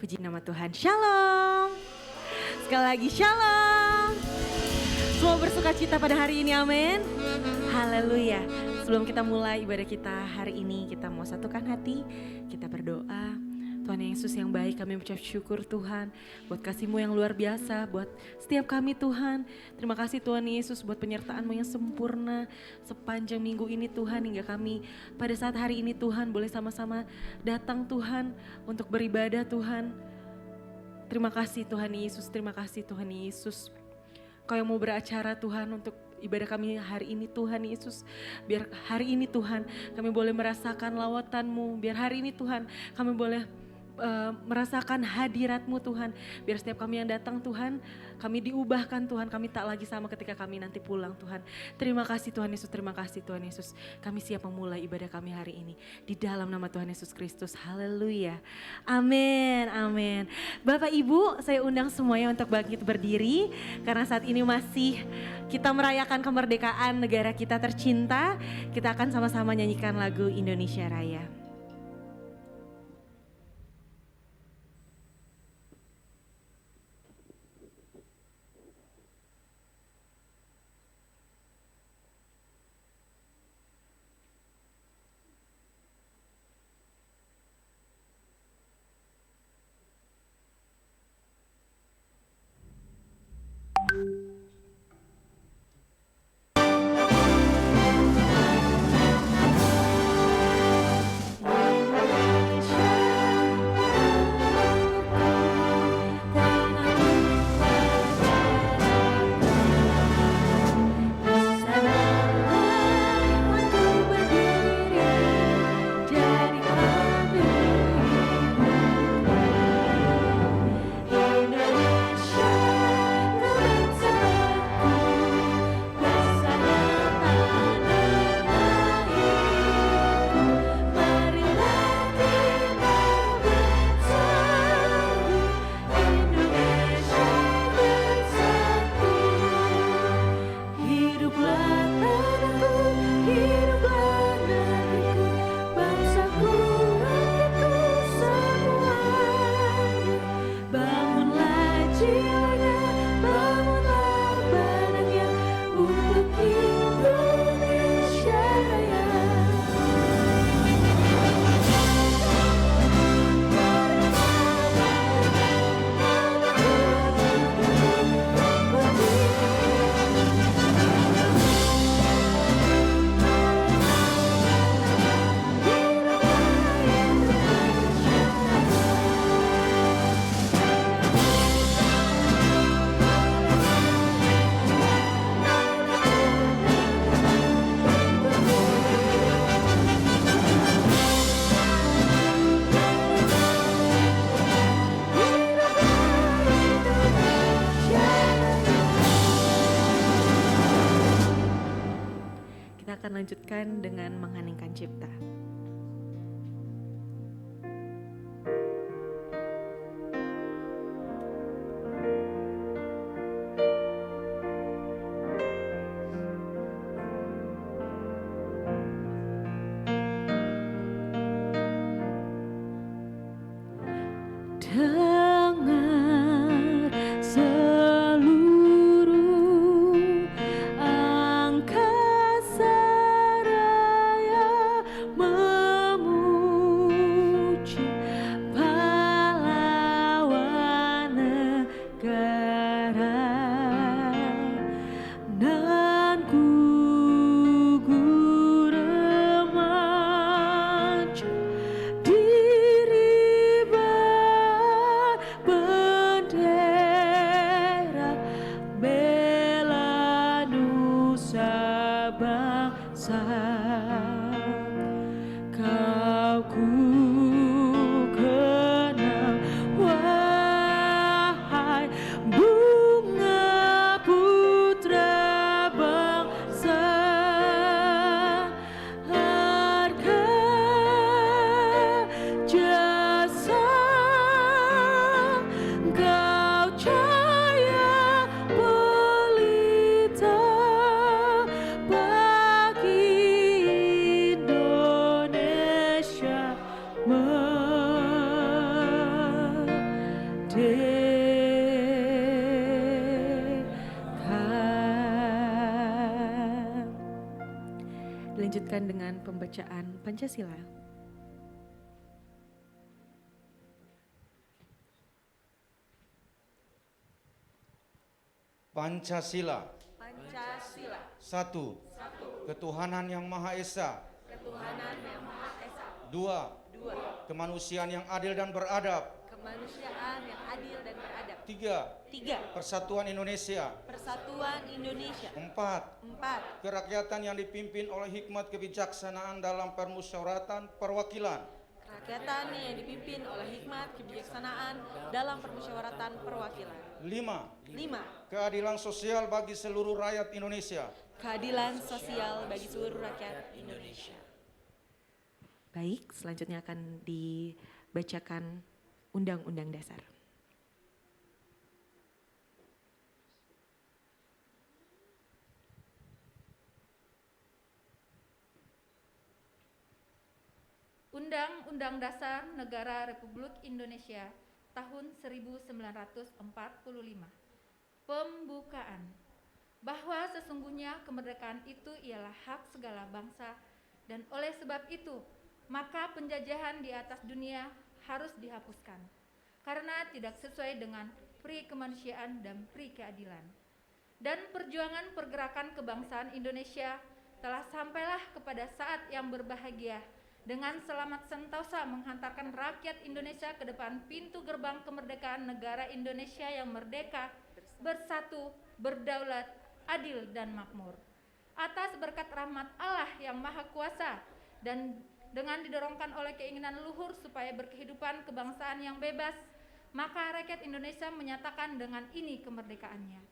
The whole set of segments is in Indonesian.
Puji nama Tuhan. Shalom. Sekali lagi shalom. Semua bersuka cita pada hari ini, amin. Haleluya. Sebelum kita mulai ibadah kita hari ini, kita mau satukan hati, kita berdoa. Tuhan Yesus yang baik, kami mengucap syukur Tuhan buat kasih-Mu yang luar biasa, buat setiap kami Tuhan. Terima kasih Tuhan Yesus buat penyertaan-Mu yang sempurna sepanjang minggu ini Tuhan, hingga kami pada saat hari ini Tuhan boleh sama-sama datang Tuhan untuk beribadah Tuhan. Terima kasih Tuhan Yesus, terima kasih Tuhan Yesus. Kau yang mau beracara Tuhan untuk ibadah kami hari ini Tuhan Yesus. Biar hari ini Tuhan kami boleh merasakan lawatan-Mu. Biar hari ini Tuhan kami boleh merasakan hadirat-Mu Tuhan. Biar setiap kami yang datang Tuhan, kami diubahkan Tuhan. Kami tak lagi sama ketika kami nanti pulang Tuhan. Terima kasih Tuhan Yesus, terima kasih Tuhan Yesus. Kami siap memulai ibadah kami hari ini. Di dalam nama Tuhan Yesus Kristus, haleluya. Amin, amin. Bapak Ibu, saya undang semuanya untuk bangkit berdiri. Karena saat ini masih kita merayakan kemerdekaan negara kita tercinta. Kita akan sama-sama nyanyikan lagu Indonesia Raya. Lanjutkan dengan mengheningkan cipta. Dilanjutkan dengan pembacaan Pancasila. Pancasila. Pancasila. Satu. Ketuhanan yang Maha Esa. Ketuhanan yang Maha Esa. Dua. Kemanusiaan yang adil dan beradab. Kemanusiaan yang adil dan beradab. Tiga. Persatuan Indonesia. Persatuan Indonesia. Empat. Kerakyatan yang dipimpin oleh hikmat kebijaksanaan dalam permusyawaratan perwakilan. Kerakyatan yang dipimpin oleh hikmat kebijaksanaan dalam permusyawaratan perwakilan. Lima. 5. Keadilan sosial bagi seluruh rakyat Indonesia. Keadilan sosial bagi seluruh rakyat Indonesia. Baik, selanjutnya akan dibacakan Undang-Undang Dasar. Undang-Undang Dasar Negara Republik Indonesia tahun 1945. Pembukaan. Bahwa sesungguhnya kemerdekaan itu ialah hak segala bangsa dan oleh sebab itu maka penjajahan di atas dunia harus dihapuskan karena tidak sesuai dengan pri kemanusiaan dan pri keadilan. Dan perjuangan pergerakan kebangsaan Indonesia telah sampailah kepada saat yang berbahagia dengan selamat sentosa menghantarkan rakyat Indonesia ke depan pintu gerbang kemerdekaan negara Indonesia yang merdeka, bersatu, berdaulat, adil dan makmur. Atas berkat rahmat Allah yang Maha Kuasa dan dengan didorongkan oleh keinginan luhur supaya berkehidupan kebangsaan yang bebas, maka rakyat Indonesia menyatakan dengan ini kemerdekaannya.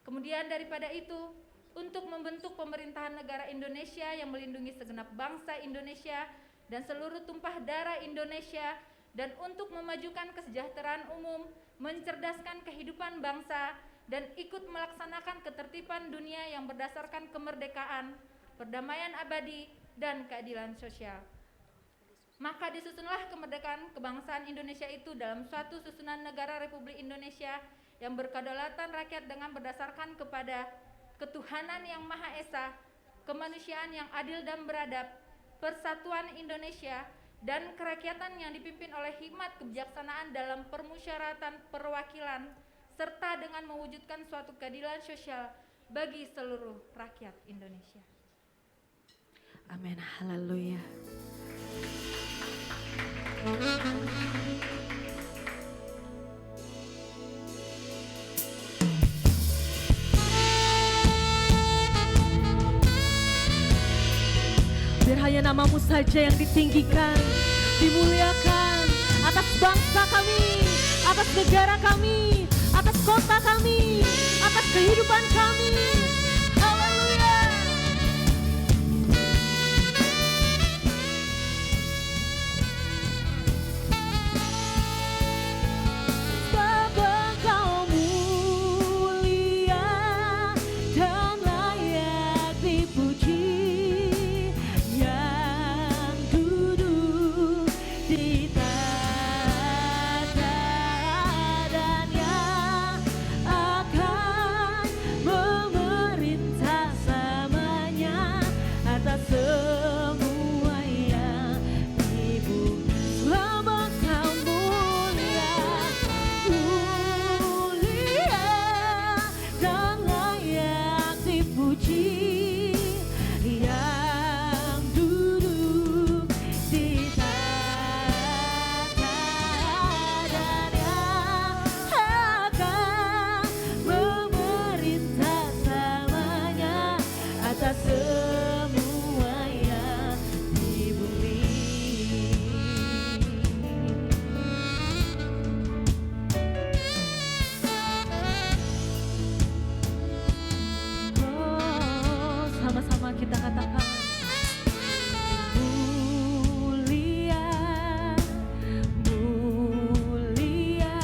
Kemudian daripada itu, untuk membentuk pemerintahan negara Indonesia yang melindungi segenap bangsa Indonesia dan seluruh tumpah darah Indonesia, dan untuk memajukan kesejahteraan umum, mencerdaskan kehidupan bangsa, dan ikut melaksanakan ketertiban dunia yang berdasarkan kemerdekaan, perdamaian abadi, dan keadilan sosial. Maka disusunlah kemerdekaan kebangsaan Indonesia itu dalam suatu susunan negara Republik Indonesia yang berkedaulatan rakyat dengan berdasarkan kepada ketuhanan yang Maha Esa, kemanusiaan yang adil dan beradab, persatuan Indonesia, dan kerakyatan yang dipimpin oleh hikmat kebijaksanaan dalam permusyawaratan perwakilan, serta dengan mewujudkan suatu keadilan sosial bagi seluruh rakyat Indonesia. Amin, haleluya. Biar hanya namamu saja yang ditinggikan, dimuliakan atas bangsa kami, atas negara kami, atas kota kami, atas kehidupan kami. Haleluya. Sebab Engkau mulia dan layak dipuji, yang duduk di tahta dan yang akan memerintah selamanya atas semua yang di bumi. Sebab Engkau mulia, mulia dan layak dipuji, yang duduk di tahta dan yang akan memerintah selamanya atas semua yang di bumi. Oh, sama-sama kita katakan mulia, mulia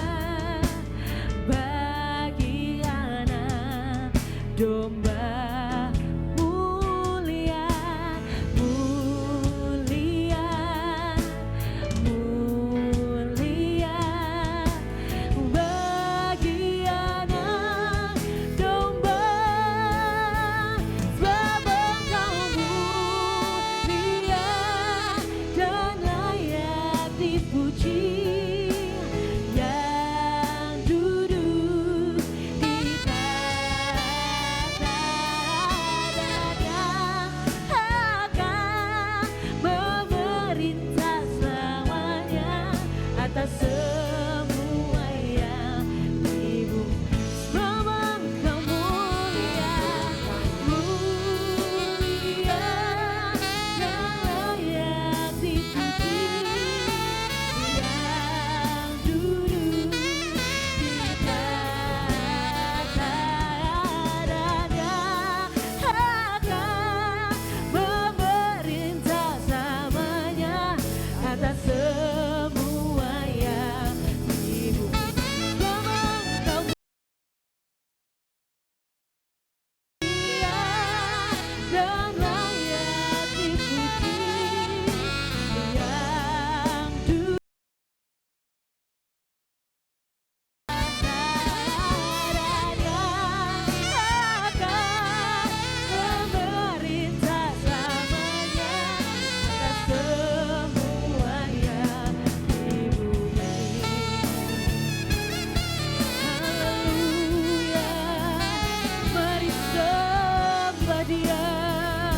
bagi anak domba-Mu dan layak dipuji yang adanya akan memerintah selamanya atas semuanya di bumi. Haleluya, mari sembah Dia.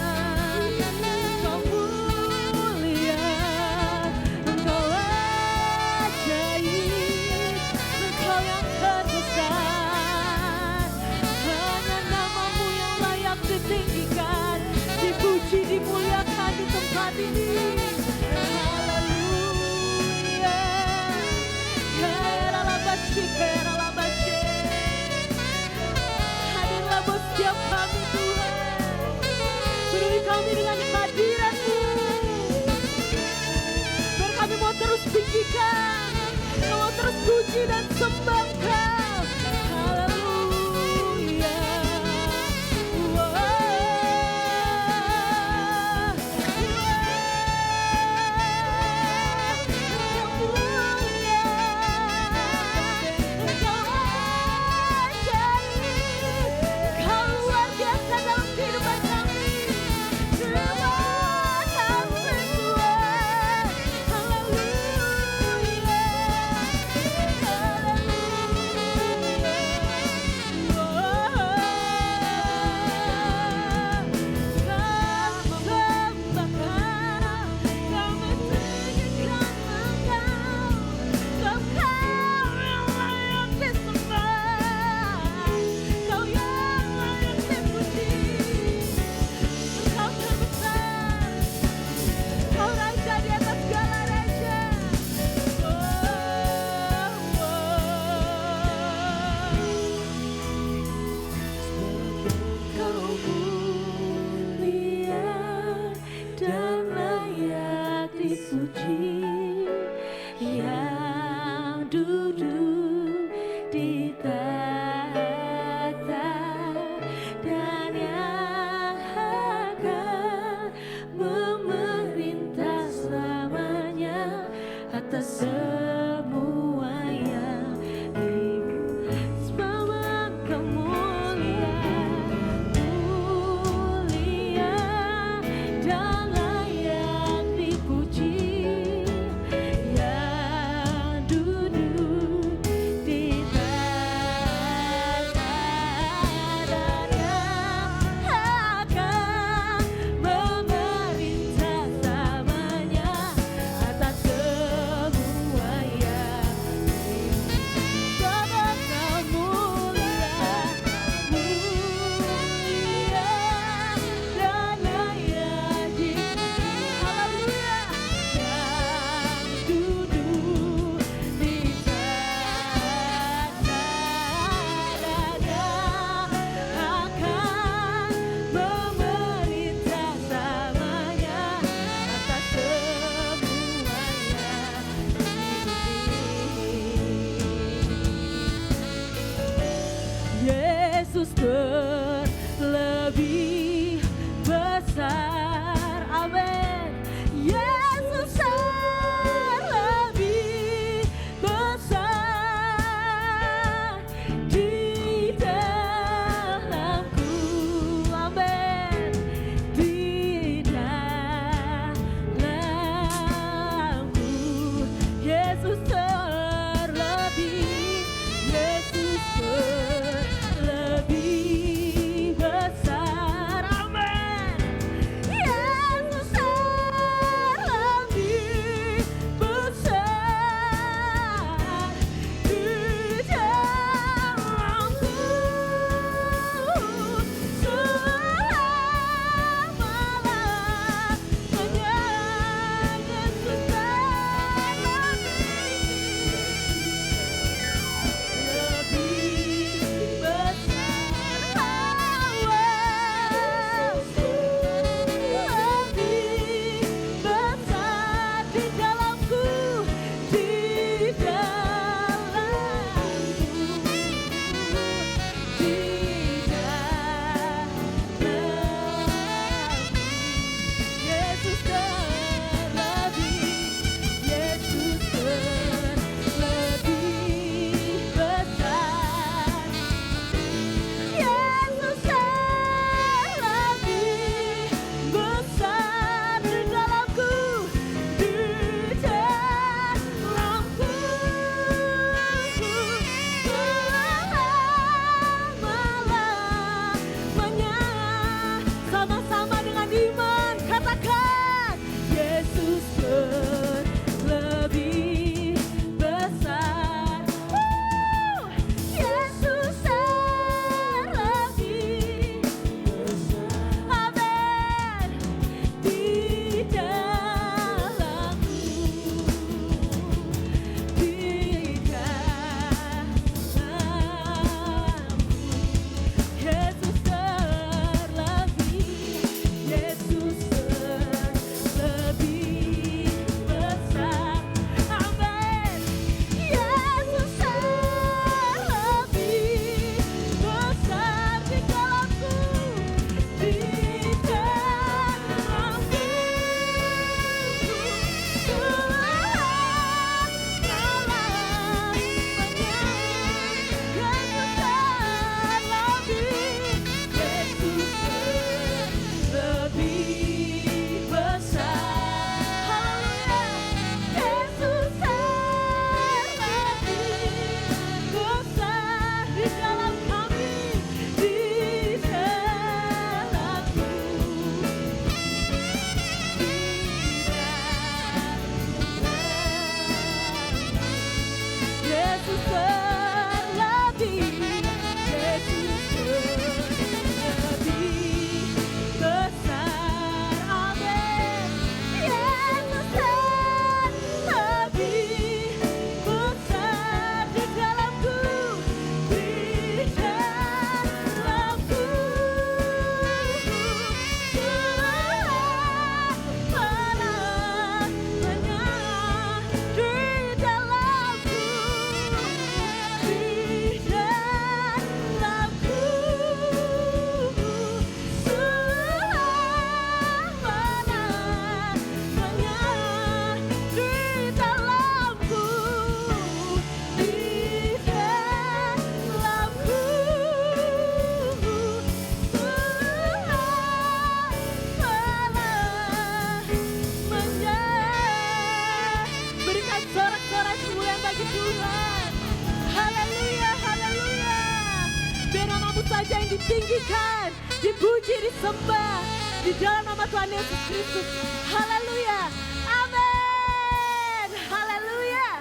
dipuji, disembah di dalam nama Tuhan Yesus Kristus. Haleluya. Amin. Haleluya.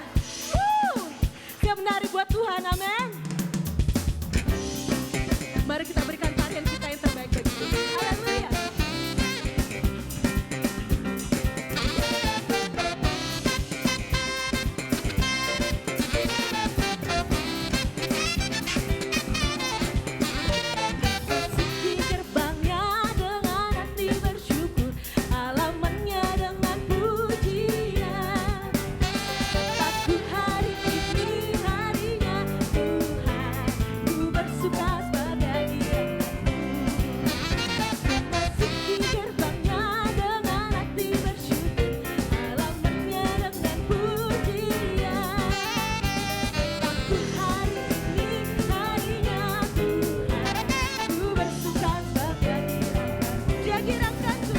Siap menari buat Tuhan. Amin. Mari kita berikan tarian kita yang terbaik bagi Tuhan. Haleluya. Masuki gerbangnya dengan hati bersyukur, halamannya dengan pujian. Aku hari ini harinya Tuhan, ku bersuka sebagai Dia. Masuki gerbangnya dengan hati bersyukur, halamannya dengan pujian. Aku hari ini harinya Tuhan, ku bersuka sebagai Dia. Dia girakanku,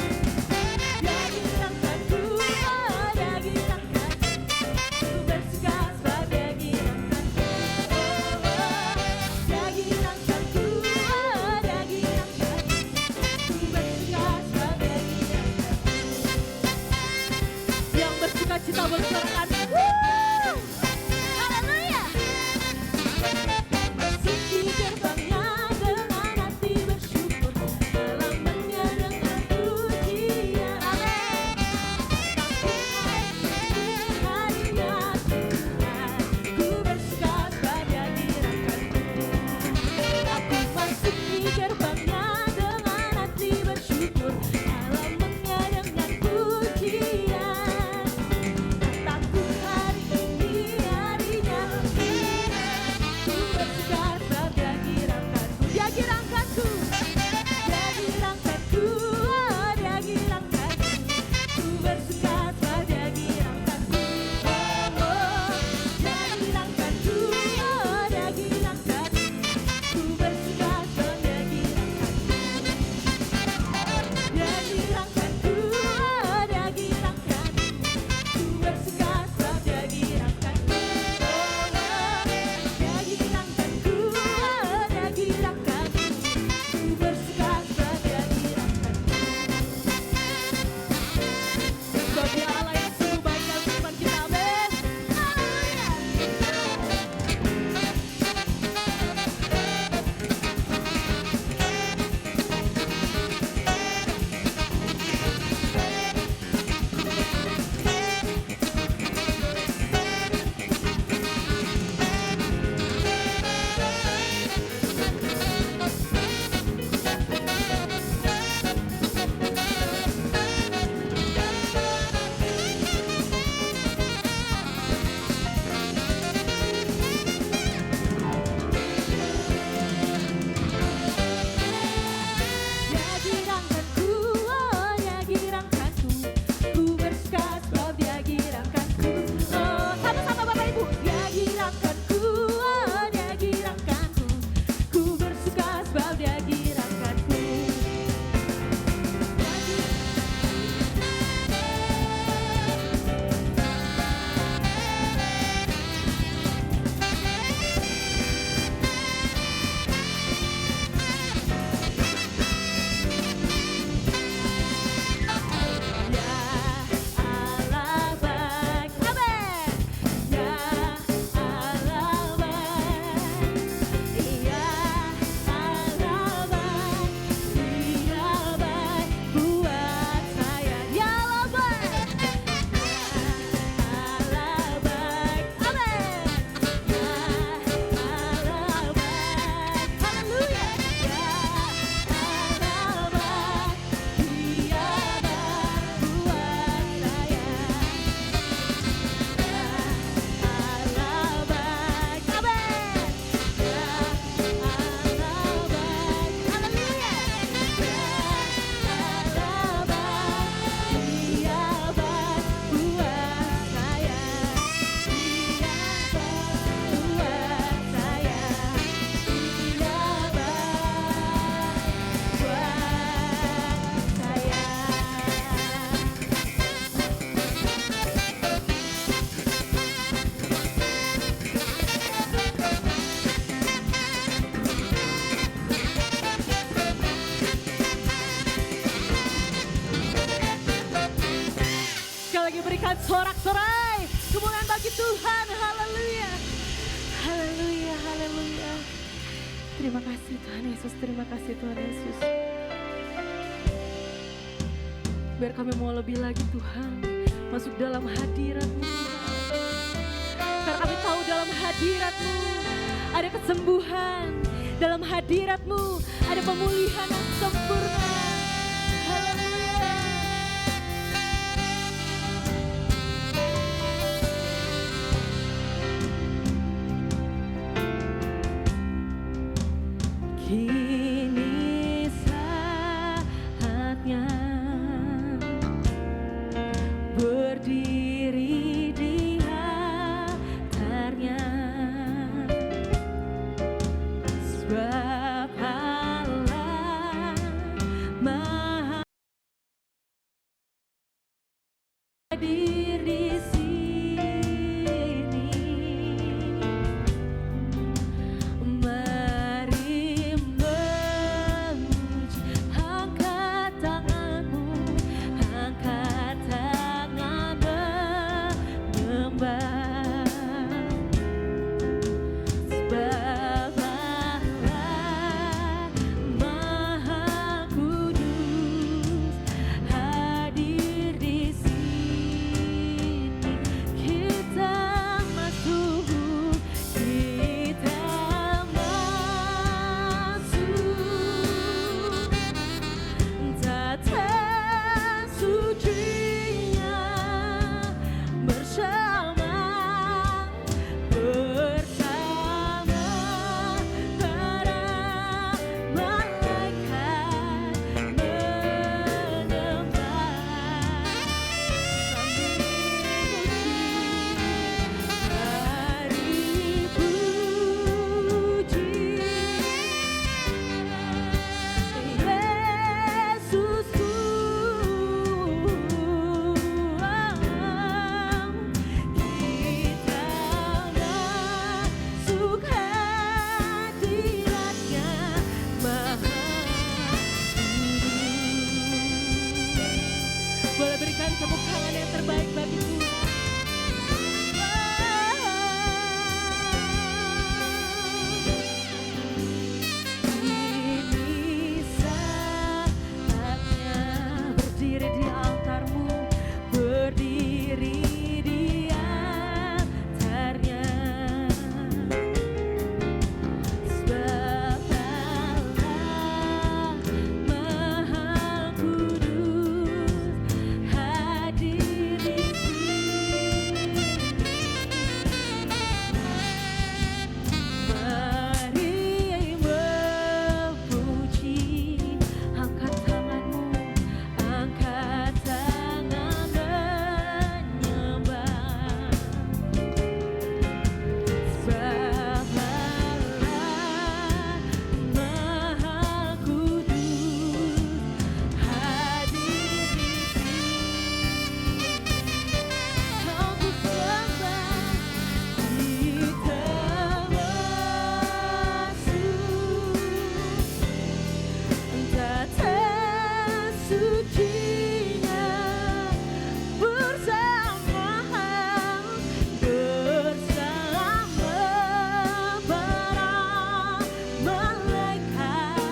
Dia girakanku, oh Dia girakanku, ku bersuka sebagai girakanku. Dia girakanku, oh Dia girakanku, ku bersuka sebagai girakanku. Yang bersuka cita bersorakan. Haleluya. Masuki gerbangnya dengan hati bersyukur, halamannya dengan pujian. Amin. Harinya Tuhan, ku bersuka sebagai girakanku. Aku masuki gerbangnya dengan hati bersyukur, halamannya dengan pujian. Kataku berikan sorak-sorai kemuliaan bagi Tuhan. Haleluya. Haleluya, haleluya. Terima kasih Tuhan Yesus, terima kasih Tuhan Yesus. Biar kami mau lebih lagi Tuhan, masuk dalam hadirat-Mu Tuhan. Karena kami tahu dalam hadirat-Mu ada kesembuhan, dalam hadirat-Mu ada pemulihan yang sempurna. Haleluya. Kini saatnya berdiri di altarnya, sebab Allah Maha hadir di sini. Mari memuji, angkat tanganmu, angkat tangan menyembah, sebab Allah Maha Kudus hadir di sini. Kita masuk, kita masuk, tata sucinya bersama para malaikat menyembah sambil puji. Yesusku, kita masuk hadiratnya Maha Kudus. Boleh berikan tepuk tangan yang terbaik bagi Tuhan. Ini saatnya berdiri di altar-Mu, berdiri di altarnya, sebab Allah Maha Kudus hadir di sini. Mari memuji, angkat tanganmu, angkat tangan menyembah, sebab Allah Maha Kudus hadir di sini. Aku sembah, kita masuk, tata sucinya bersama para malaikat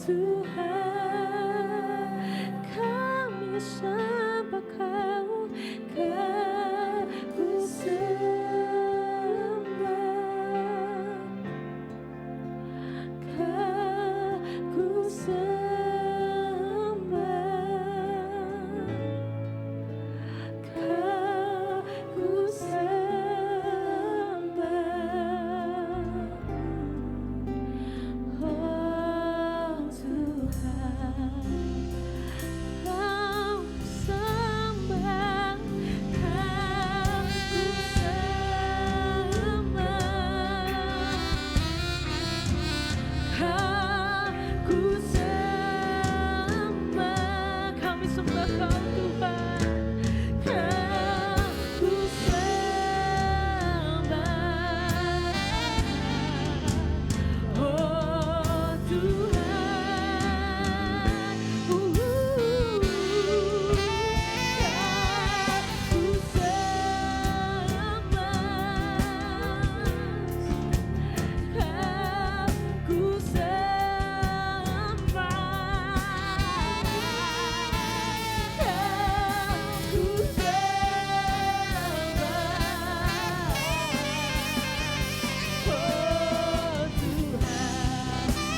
Tuhan, kami sembah Kau, Kau sembah, Kau sembah, Kau sembah. Oh Tuhan, Kau sembah, Kau sembah, Kau sembah, kami sembah Kau Tuhan, Kau sembah. Oh Tuhan, Kau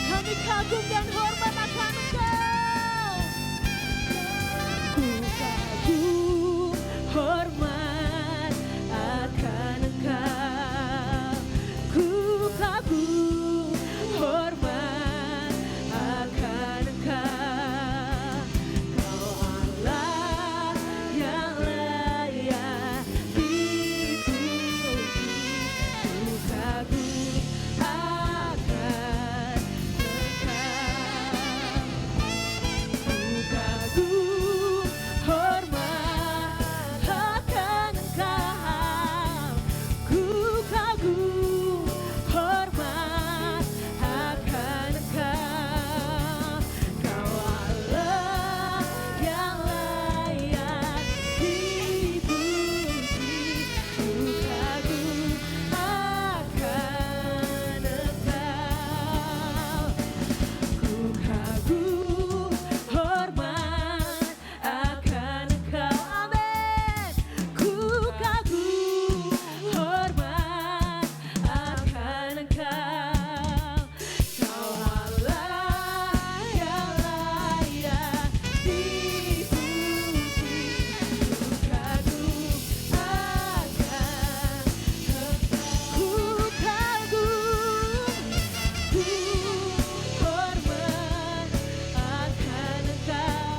kami kagum dan hormat akan Engkau. Ku kagum hormat akan Engkau. Ku kagum hormat akan Engkau. Kau Allah yang layak dipuji. Ku kagum akan Engkau. Ku kagum hormat akan Engkau. Ku kagum hormat akan Engkau. Kau Allah yang layak dipuji. Ku kagum akan Engkau. Ku kagum hormat akan Engkau. Amin. Ku kagum hormat akan Engkau. Kau Allah yang layak dipuji. Ku kagum akan Engkau. Ku kagum hormat akan Engkau.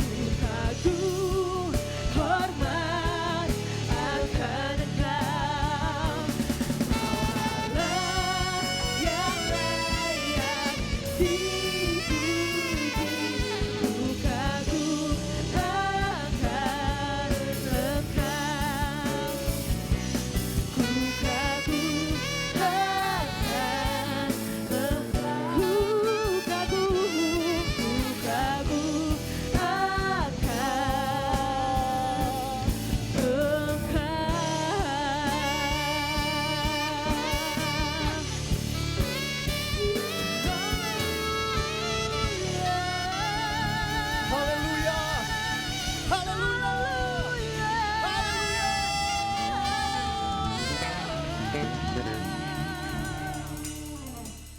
Ku kagum hormat akan Engkau. Kau Allah yang layak dipuji. Ku kagum akan Engkau. Ku kagum akan Engkau. Ku kagum akan Engkau. Haleluya. Haleluya.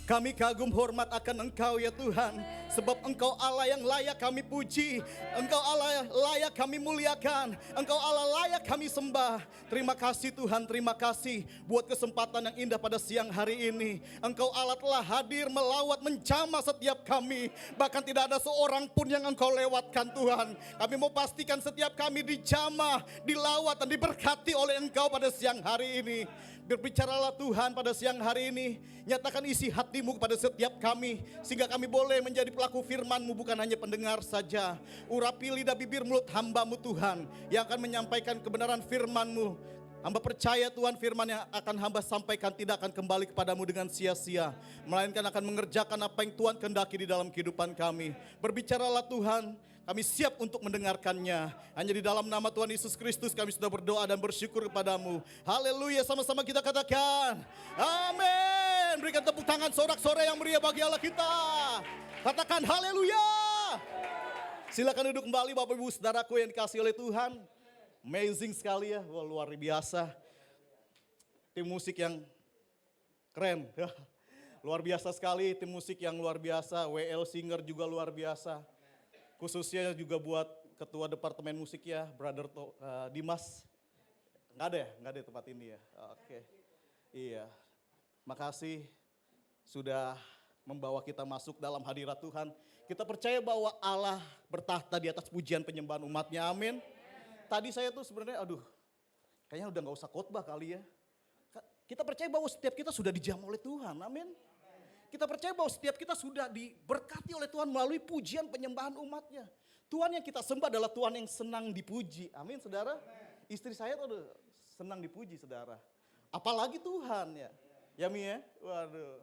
Kami kagum hormat akan Engkau ya Tuhan, sebab Engkau Allah yang layak kami puji, Engkau Allah layak kami muliakan, Engkau Allah layak kami sembah. Terima kasih Tuhan, terima kasih buat kesempatan yang indah pada siang hari ini. Engkau Allah telah hadir melawat menjamah setiap kami, bahkan tidak ada seorang pun yang Engkau lewatkan Tuhan. Kami mau pastikan setiap kami dijamah, dilawat dan diberkati oleh Engkau pada siang hari ini. Berbicaralah Tuhan pada siang hari ini, nyatakan isi hati-Mu kepada setiap kami, sehingga kami boleh menjadi pelaku firman-Mu, bukan hanya pendengar saja. Urapi lidah bibir mulut hamba-Mu Tuhan, yang akan menyampaikan kebenaran firman-Mu. Hamba percaya Tuhan, firman yang akan hamba sampaikan tidak akan kembali kepadamu dengan sia-sia, melainkan akan mengerjakan apa yang Tuhan kehendaki di dalam kehidupan kami. Berbicaralah Tuhan, kami siap untuk mendengarkannya. Hanya di dalam nama Tuhan Yesus Kristus kami sudah berdoa dan bersyukur kepadamu. Haleluya, sama-sama kita katakan amin. berikan tepuk tangan sorak-sorai yang meriah bagi Allah kita. Katakan haleluya. Silakan duduk kembali Bapak Ibu Saudaraku yang dikasihi oleh Tuhan. Amazing sekali ya, wah, luar biasa. Tim musik yang keren. Luar biasa sekali, tim musik yang luar biasa. WL Singer juga luar biasa. Khususnya juga buat Ketua Departemen Musik ya, Brother Dimas. Nggak ada ya? Nggak ada tempat ini ya? Oke. Iya. Makasih sudah membawa kita masuk dalam hadirat Tuhan. Kita percaya bahwa Allah bertahta di atas pujian penyembahan umatnya, amin. Tadi saya tuh sebenarnya kayaknya udah gak usah khotbah kali ya. Kita percaya bahwa setiap kita sudah dijamah oleh Tuhan, amin. Kita percaya bahwa setiap kita sudah diberkati oleh Tuhan melalui pujian penyembahan umatnya. Tuhan yang kita sembah adalah Tuhan yang senang dipuji, amin saudara. Istri saya tuh senang dipuji saudara. Apalagi Tuhan ya. Ya Mi ya, waduh.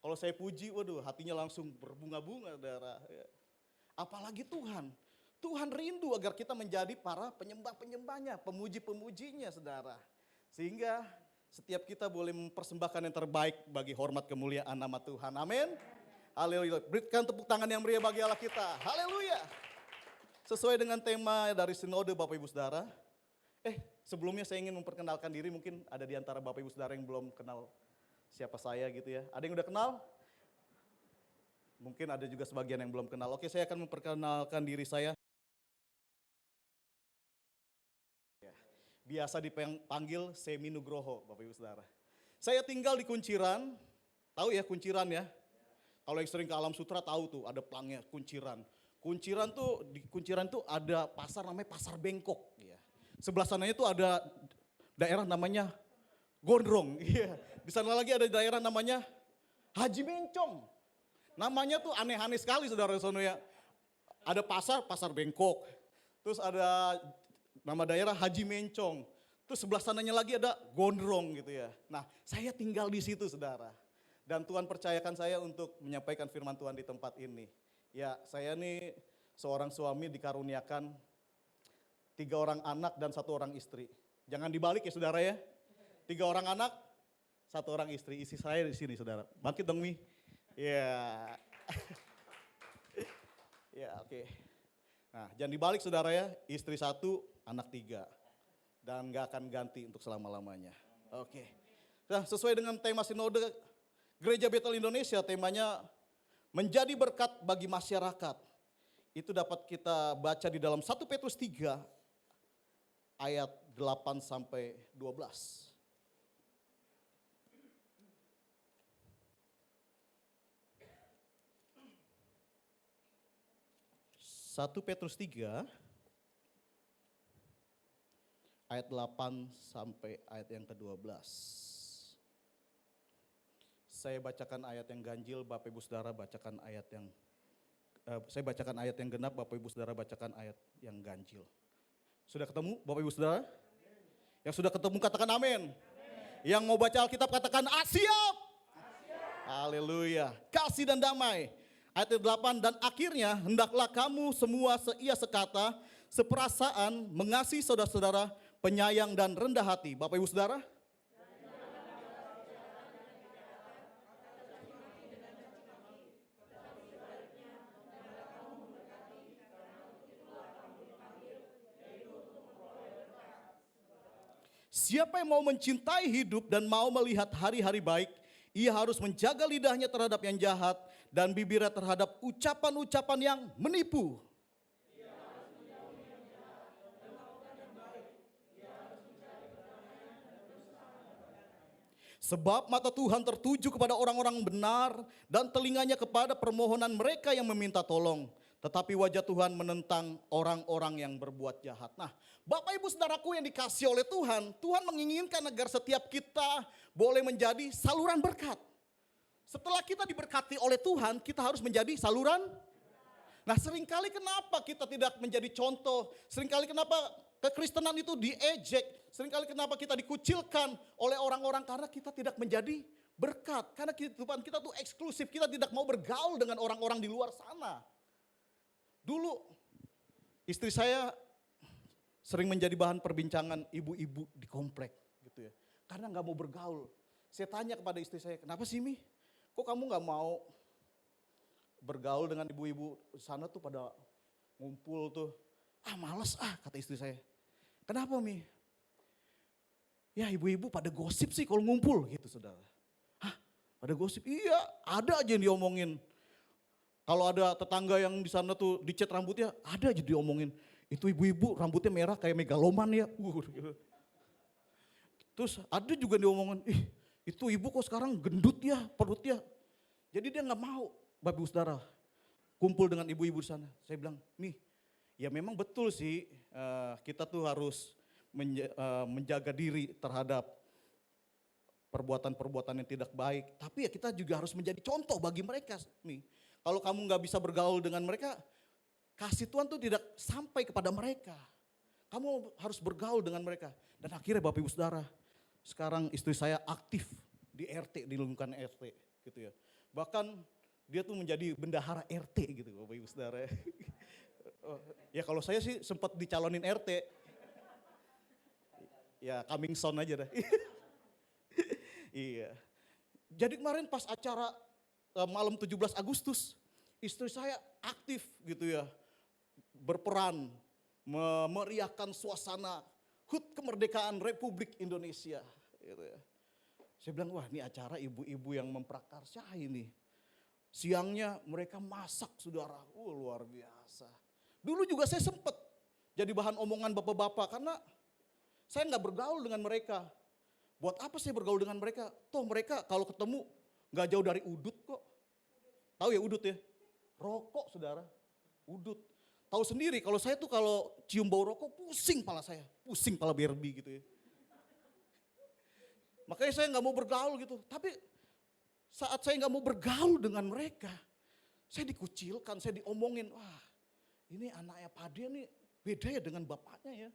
Kalau saya puji, waduh hatinya langsung berbunga-bunga saudara. Apalagi Tuhan. Tuhan rindu agar kita menjadi para penyembah-penyembahnya, pemuji-pemujinya saudara. Sehingga setiap kita boleh mempersembahkan yang terbaik bagi hormat kemuliaan nama Tuhan. Amin. Haleluya. Berikan tepuk tangan yang meriah bagi Allah kita. Haleluya. Sesuai dengan tema dari sinode Bapak Ibu Saudara. Sebelumnya saya ingin memperkenalkan diri, mungkin ada di antara Bapak Ibu Saudara yang belum kenal siapa saya gitu ya. Ada yang udah kenal? Mungkin ada juga sebagian yang belum kenal. Oke, saya akan memperkenalkan diri saya. Biasa dipanggil Semi Nugroho, Bapak Ibu Saudara. Saya tinggal di Kunciran, tahu ya Kunciran ya? Kalau yang sering ke Alam Sutra tahu tuh ada pelangnya Kunciran. Di Kunciran tuh ada pasar namanya Pasar Bengkok. Ya. Sebelah sananya tuh ada daerah namanya Gondrong. Iya. Di sana lagi ada daerah namanya Haji Mencong. Namanya tuh aneh-aneh sekali saudara sono ya. Ada Pasar Bengkok. Terus ada nama daerah Haji Mencong. Terus sebelah sananya lagi ada Gondrong gitu ya. Nah, saya tinggal di situ saudara. Dan Tuhan percayakan saya untuk menyampaikan firman Tuhan di tempat ini. Ya, saya nih seorang suami dikaruniakan 3 orang anak dan 1 orang istri. Jangan dibalik ya saudara ya. 3 orang anak, 1 orang istri. Isi saya di sini saudara. Bangkit dong Mi. Ya. Ya, oke. Nah, jangan dibalik saudara ya. Istri 1, anak 3. Dan gak akan ganti untuk selama-lamanya. Oke. Nah, sesuai dengan tema sinode Gereja Betel Indonesia, temanya menjadi berkat bagi masyarakat. Itu dapat kita baca di dalam 1 Petrus 3 ayat 8 sampai 12. 1 Petrus 3 ayat 8 sampai ayat yang ke-12. Saya bacakan ayat yang ganjil, Bapak Ibu Saudara bacakan ayat yang saya bacakan ayat yang genap, Bapak Ibu Saudara bacakan ayat yang ganjil. Sudah ketemu Bapak Ibu Saudara? Yang sudah ketemu katakan amin. Yang mau baca Alkitab katakan siap. Haleluya. Kasih dan damai. Ayat 8, dan akhirnya hendaklah kamu semua seia sekata, seperasaan, mengasihi saudara-saudara, penyayang dan rendah hati. Bapak Ibu Saudara? Siapa yang mau mencintai hidup dan mau melihat hari-hari baik, ia harus menjaga lidahnya terhadap yang jahat dan bibirnya terhadap ucapan-ucapan yang menipu. Sebab mata Tuhan tertuju kepada orang-orang benar dan telinganya kepada permohonan mereka yang meminta tolong. Tetapi wajah Tuhan menentang orang-orang yang berbuat jahat. Nah, Bapak Ibu Saudaraku yang dikasihi oleh Tuhan, Tuhan menginginkan agar setiap kita boleh menjadi saluran berkat. Setelah kita diberkati oleh Tuhan, kita harus menjadi saluran. Nah, seringkali kenapa kita tidak menjadi contoh? Seringkali kenapa kekristenan itu diejek? Seringkali kenapa kita dikucilkan oleh orang-orang karena kita tidak menjadi berkat. Karena kehidupan kita tuh eksklusif, kita tidak mau bergaul dengan orang-orang di luar sana. Dulu istri saya sering menjadi bahan perbincangan ibu-ibu di komplek gitu ya. Karena gak mau bergaul. Saya tanya kepada istri saya, kenapa sih Mi? kok kamu nggak mau bergaul dengan ibu-ibu sana tuh pada ngumpul tuh. Ah males kata istri saya. Kenapa Mi? Ya ibu-ibu pada gosip sih kalau ngumpul gitu saudara. Hah pada gosip? Iya ada aja yang diomongin. Kalau ada tetangga yang di sana tuh dicat rambutnya ada aja diomongin. Itu ibu-ibu rambutnya merah kayak megaloman ya. Gitu. Terus ada juga diomongin, itu ibu kok sekarang gendut ya perutnya. Jadi dia nggak mau Bapak Ibu Saudara kumpul dengan ibu-ibu di sana. Saya bilang, nih ya memang betul sih kita tuh harus menjaga diri terhadap perbuatan-perbuatan yang tidak baik. Tapi ya kita juga harus menjadi contoh bagi mereka nih. Kalau kamu nggak bisa bergaul dengan mereka, kasih Tuhan tuh tidak sampai kepada mereka. Kamu harus bergaul dengan mereka. Dan akhirnya Bapak Ibu Saudara, sekarang istri saya aktif di RT, di lingkungan RT gitu ya. Bahkan dia tuh menjadi bendahara RT gitu Bapak Ibu Saudara. Ya kalau saya sih sempat dicalonin RT. Ya coming soon aja dah. Iya. Jadi kemarin pas acara malam 17 Agustus, istri saya aktif gitu ya. Berperan memeriahkan suasana HUT kemerdekaan Republik Indonesia gitu ya. Saya bilang wah ini acara ibu-ibu yang memprakarsa ini. Siangnya mereka masak saudara, luar biasa. Dulu juga saya sempat jadi bahan omongan bapak-bapak karena saya nggak bergaul dengan mereka. Buat apa saya bergaul dengan mereka? Toh mereka kalau ketemu nggak jauh dari udut kok. Tahu ya udut ya? Rokok saudara, udut. Tahu sendiri kalau saya tuh kalau cium bau rokok pusing pala saya, pusing pala Barbie gitu ya. Makanya saya nggak mau bergaul gitu. Tapi saat saya nggak mau bergaul dengan mereka, saya dikucilkan, saya diomongin. Wah ini anaknya Pak Dia nih beda ya dengan bapaknya ya.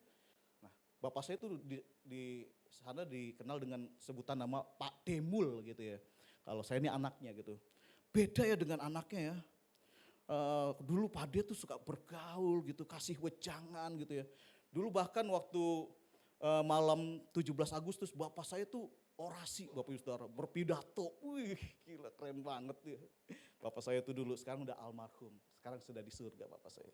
Nah bapak saya tuh di sana dikenal dengan sebutan nama Pak Demul gitu ya. Kalau saya ini anaknya gitu. Beda ya dengan anaknya ya. Dulu Pak Dia tuh suka bergaul gitu, kasih wejangan gitu ya. Dulu bahkan waktu malam 17 Agustus bapak saya tuh orasi Bapak Ibu Saudara, berpidato. Wih gila keren banget ya. Bapak saya tuh dulu sekarang udah almarhum, sekarang sudah di surga bapak saya.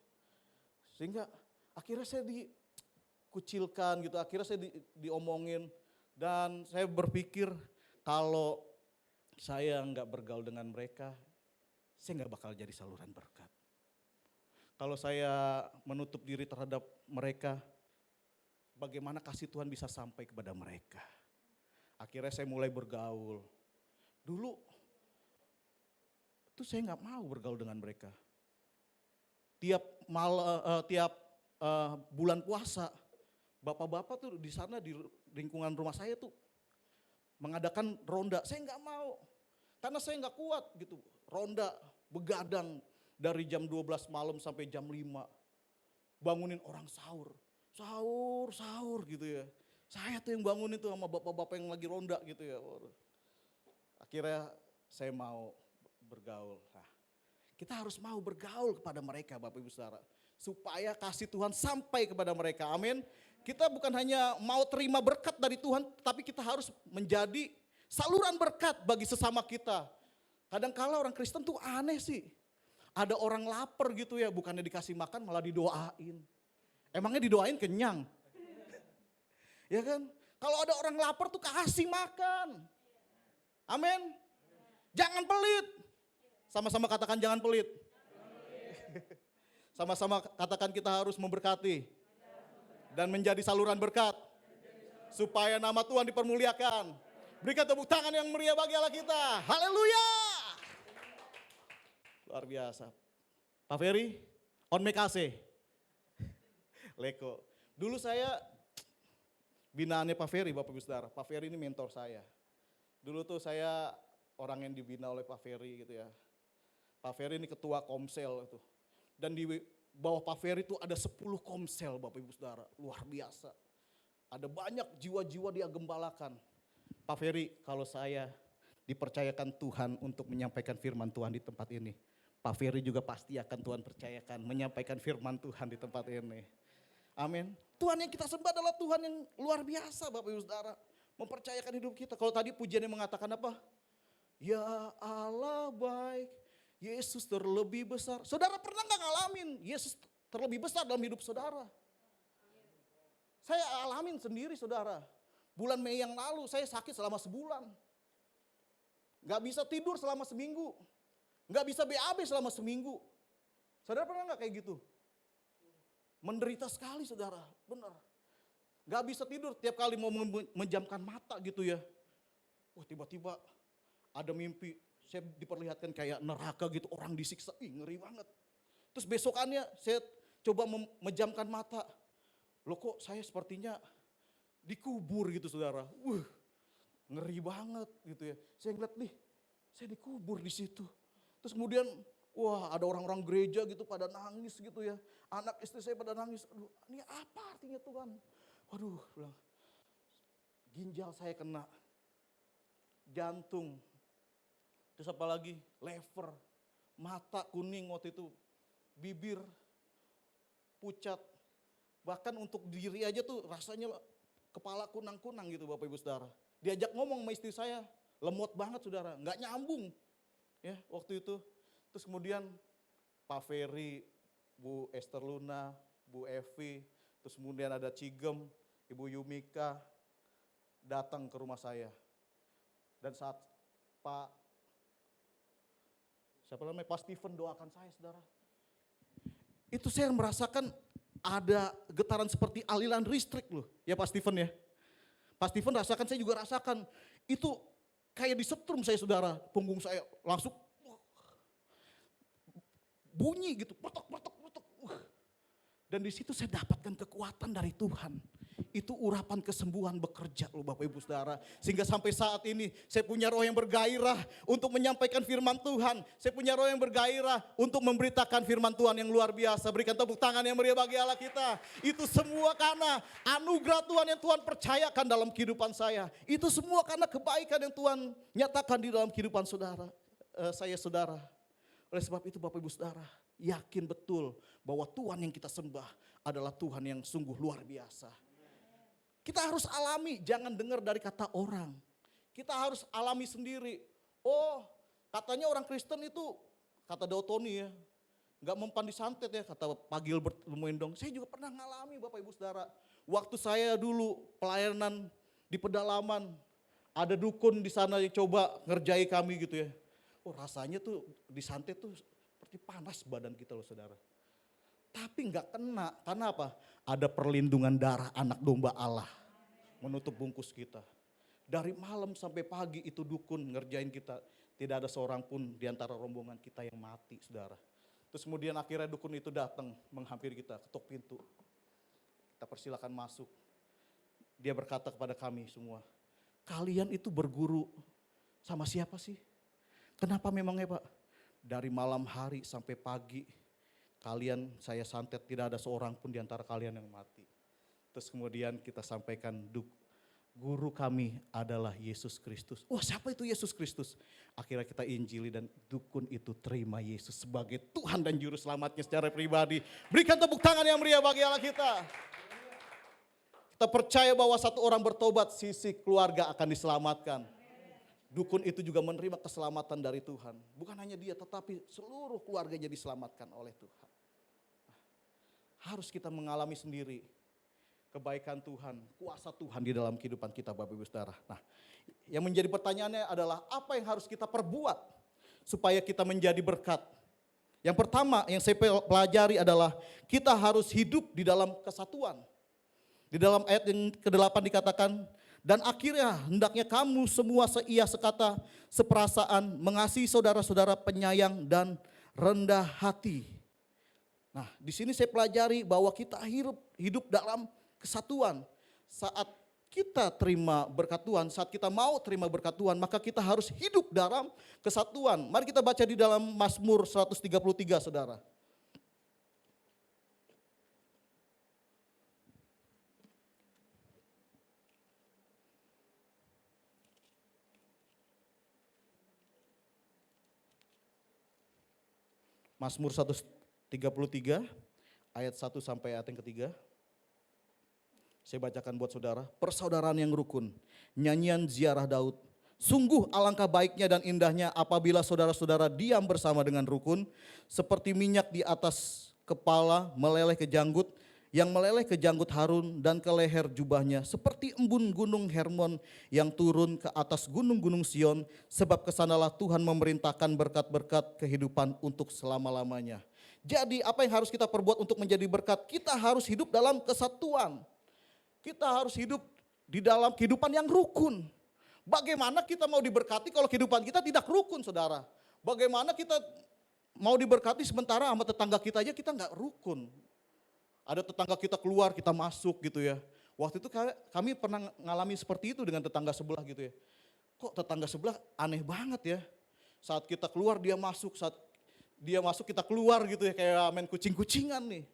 Sehingga akhirnya saya dikucilkan gitu, akhirnya saya diomongin. Dan saya berpikir kalau saya nggak bergaul dengan mereka, saya nggak bakal jadi saluran berkat. Kalau saya menutup diri terhadap mereka, bagaimana kasih Tuhan bisa sampai kepada mereka. Akhirnya saya mulai bergaul. Dulu tuh saya nggak mau bergaul dengan mereka. Tiap bulan puasa, bapak-bapak tuh di sana di lingkungan rumah saya tuh mengadakan ronda. Saya nggak mau, karena saya nggak kuat gitu. Ronda, begadang dari jam 12 malam sampai jam 5. Bangunin orang sahur gitu ya. Saya tuh yang bangun itu sama bapak-bapak yang lagi ronda gitu ya. Akhirnya saya mau bergaul. Nah, kita harus mau bergaul kepada mereka Bapak Ibu Saudara. Supaya kasih Tuhan sampai kepada mereka, amin. Kita bukan hanya mau terima berkat dari Tuhan, tapi kita harus menjadi saluran berkat bagi sesama kita. Kadang-kala orang Kristen tuh aneh sih. Ada orang lapar gitu ya, bukannya dikasih makan malah didoain. Emangnya didoain kenyang? Ya kan? Kalau ada orang lapar tuh kasih makan. Amin. Jangan pelit. Sama-sama katakan jangan pelit. Sama-sama katakan kita harus memberkati. Dan menjadi saluran berkat. Supaya nama Tuhan dipermuliakan. Berikan tepuk tangan yang meriah bagi Allah kita. Haleluya. Luar biasa. Pak Ferry, on make AC. Leko. Dulu saya binaannya Pak Ferry, Bapak Ibu Saudara. Pak Ferry ini mentor saya. Dulu tuh saya orang yang dibina oleh Pak Ferry gitu ya. Pak Ferry ini ketua komsel itu. Dan di bawah Pak Ferry itu ada 10 komsel Bapak Ibu Saudara. Luar biasa. Ada banyak jiwa-jiwa dia gembalakan. Pak Ferry, kalau saya dipercayakan Tuhan untuk menyampaikan firman Tuhan di tempat ini. Pak Ferry juga pasti akan Tuhan percayakan menyampaikan firman Tuhan di tempat ini. Amin. Tuhan yang kita sembah adalah Tuhan yang luar biasa Bapak Ibu Saudara. Mempercayakan hidup kita. Kalau tadi pujiannya mengatakan apa? Ya Allah baik, Yesus terlebih besar. Saudara pernah gak ngalamin Yesus terlebih besar dalam hidup saudara? Saya alamin sendiri saudara. Bulan Mei yang lalu saya sakit selama sebulan. Gak bisa tidur selama seminggu. Gak bisa BAB selama seminggu. Saudara pernah gak kayak gitu? Menderita sekali saudara, benar. Gak bisa tidur tiap kali mau menjamkan mata gitu ya. Wah tiba-tiba ada mimpi, saya diperlihatkan kayak neraka gitu, orang disiksa, ngeri banget. Terus besokannya saya coba memejamkan mata. Loh kok saya sepertinya dikubur gitu saudara. Ngeri banget gitu ya. Saya ngeliat nih, saya dikubur di situ. Terus kemudian, wah ada orang-orang gereja gitu pada nangis gitu ya. Anak istri saya pada nangis, aduh ini apa artinya Tuhan? Waduh, bilang, ginjal saya kena, jantung, terus apa lagi, lever, mata kuning waktu itu, bibir, pucat. Bahkan untuk diri aja tuh rasanya kepala kunang-kunang gitu Bapak Ibu Saudara. Diajak ngomong sama istri saya, lemot banget saudara, gak nyambung. Ya waktu itu, terus kemudian Pak Ferry, Bu Esther Luna, Bu Evi, terus kemudian ada Cigem, Ibu Yumika datang ke rumah saya. Dan saat Pak Steven doakan saya saudara. Itu saya merasakan ada getaran seperti aliran listrik loh. Ya Pak Steven ya. Pak Steven rasakan, saya juga rasakan. Itu kayak disetrum saya saudara. Punggung saya langsung bunyi gitu, petok. Dan di situ saya dapatkan kekuatan dari Tuhan. Itu urapan kesembuhan bekerja loh Bapak Ibu Saudara. Sehingga sampai saat ini saya punya roh yang bergairah untuk menyampaikan firman Tuhan. Saya punya roh yang bergairah untuk memberitakan firman Tuhan yang luar biasa. Berikan tepuk tangan yang meriah bagi Allah kita. Itu semua karena anugerah Tuhan yang Tuhan percayakan dalam kehidupan saya. Itu semua karena kebaikan yang Tuhan nyatakan di dalam kehidupan saya saudara. Oleh sebab itu Bapak Ibu Saudara, yakin betul bahwa Tuhan yang kita sembah adalah Tuhan yang sungguh luar biasa. Kita harus alami, jangan dengar dari kata orang. Kita harus alami sendiri. Oh, katanya orang Kristen itu, kata Dautoni ya, gak mempan disantet ya, kata Pak Gilbert Lumoendong. Saya juga pernah ngalami Bapak Ibu Saudara. Waktu saya dulu pelayanan di pedalaman, ada dukun di sana yang coba ngerjai kami gitu ya. Oh rasanya tuh disantet tuh seperti panas badan kita loh saudara. Tapi gak kena, karena apa? Ada perlindungan darah anak domba Allah menutup bungkus kita. Dari malam sampai pagi itu dukun ngerjain kita. Tidak ada seorang pun di antara rombongan kita yang mati saudara. Terus kemudian akhirnya dukun itu datang menghampiri kita, ketuk pintu. Kita persilakan masuk. Dia berkata kepada kami semua, kalian itu berguru sama siapa sih? Kenapa memangnya Pak? Dari malam hari sampai pagi kalian saya santet, tidak ada seorang pun di antara kalian yang mati. Terus kemudian kita sampaikan guru kami adalah Yesus Kristus. Wah siapa itu Yesus Kristus? Akhirnya kita injili dan dukun itu terima Yesus sebagai Tuhan dan Juru Selamatnya secara pribadi. Berikan tepuk tangan yang meriah bagi Allah kita. Kita percaya bahwa satu orang bertobat, sisi keluarga akan diselamatkan. Dukun itu juga menerima keselamatan dari Tuhan. Bukan hanya dia, tetapi seluruh keluarganya diselamatkan oleh Tuhan. Harus kita mengalami sendiri kebaikan Tuhan, kuasa Tuhan di dalam kehidupan kita Bapak Ibu Saudara. Nah, yang menjadi pertanyaannya adalah apa yang harus kita perbuat supaya kita menjadi berkat. Yang pertama yang saya pelajari adalah kita harus hidup di dalam kesatuan. Di dalam ayat yang ke-8 dikatakan, dan akhirnya hendaknya kamu semua seia sekata, seperasaan, mengasihi saudara-saudara, penyayang dan rendah hati. Nah, di sini saya pelajari bahwa kita hidup dalam kesatuan. Saat kita terima berkat Tuhan, saat kita mau terima berkat Tuhan, maka kita harus hidup dalam kesatuan. Mari kita baca di dalam Mazmur 133, saudara. Mazmur 133 ayat 1 sampai ayat yang ketiga. Saya bacakan buat saudara. Persaudaraan yang rukun, nyanyian ziarah Daud. Sungguh alangkah baiknya dan indahnya apabila saudara-saudara diam bersama dengan rukun, seperti minyak di atas kepala meleleh ke janggut, yang meleleh ke janggut Harun dan ke leher jubahnya, seperti embun gunung Hermon yang turun ke atas gunung-gunung Sion, sebab kesanalah Tuhan memerintahkan berkat-berkat kehidupan untuk selama-lamanya. Jadi apa yang harus kita perbuat untuk menjadi berkat? Kita harus hidup dalam kesatuan. Kita harus hidup di dalam kehidupan yang rukun. Bagaimana kita mau diberkati kalau kehidupan kita tidak rukun, saudara? Bagaimana kita mau diberkati sementara sama tetangga kita aja kita nggak rukun? Ada tetangga kita keluar, kita masuk gitu ya. Waktu itu kami pernah ngalami seperti itu dengan tetangga sebelah gitu ya. Kok tetangga sebelah aneh banget ya. Saat kita keluar dia masuk, saat dia masuk kita keluar gitu ya. Kayak main kucing-kucingan nih.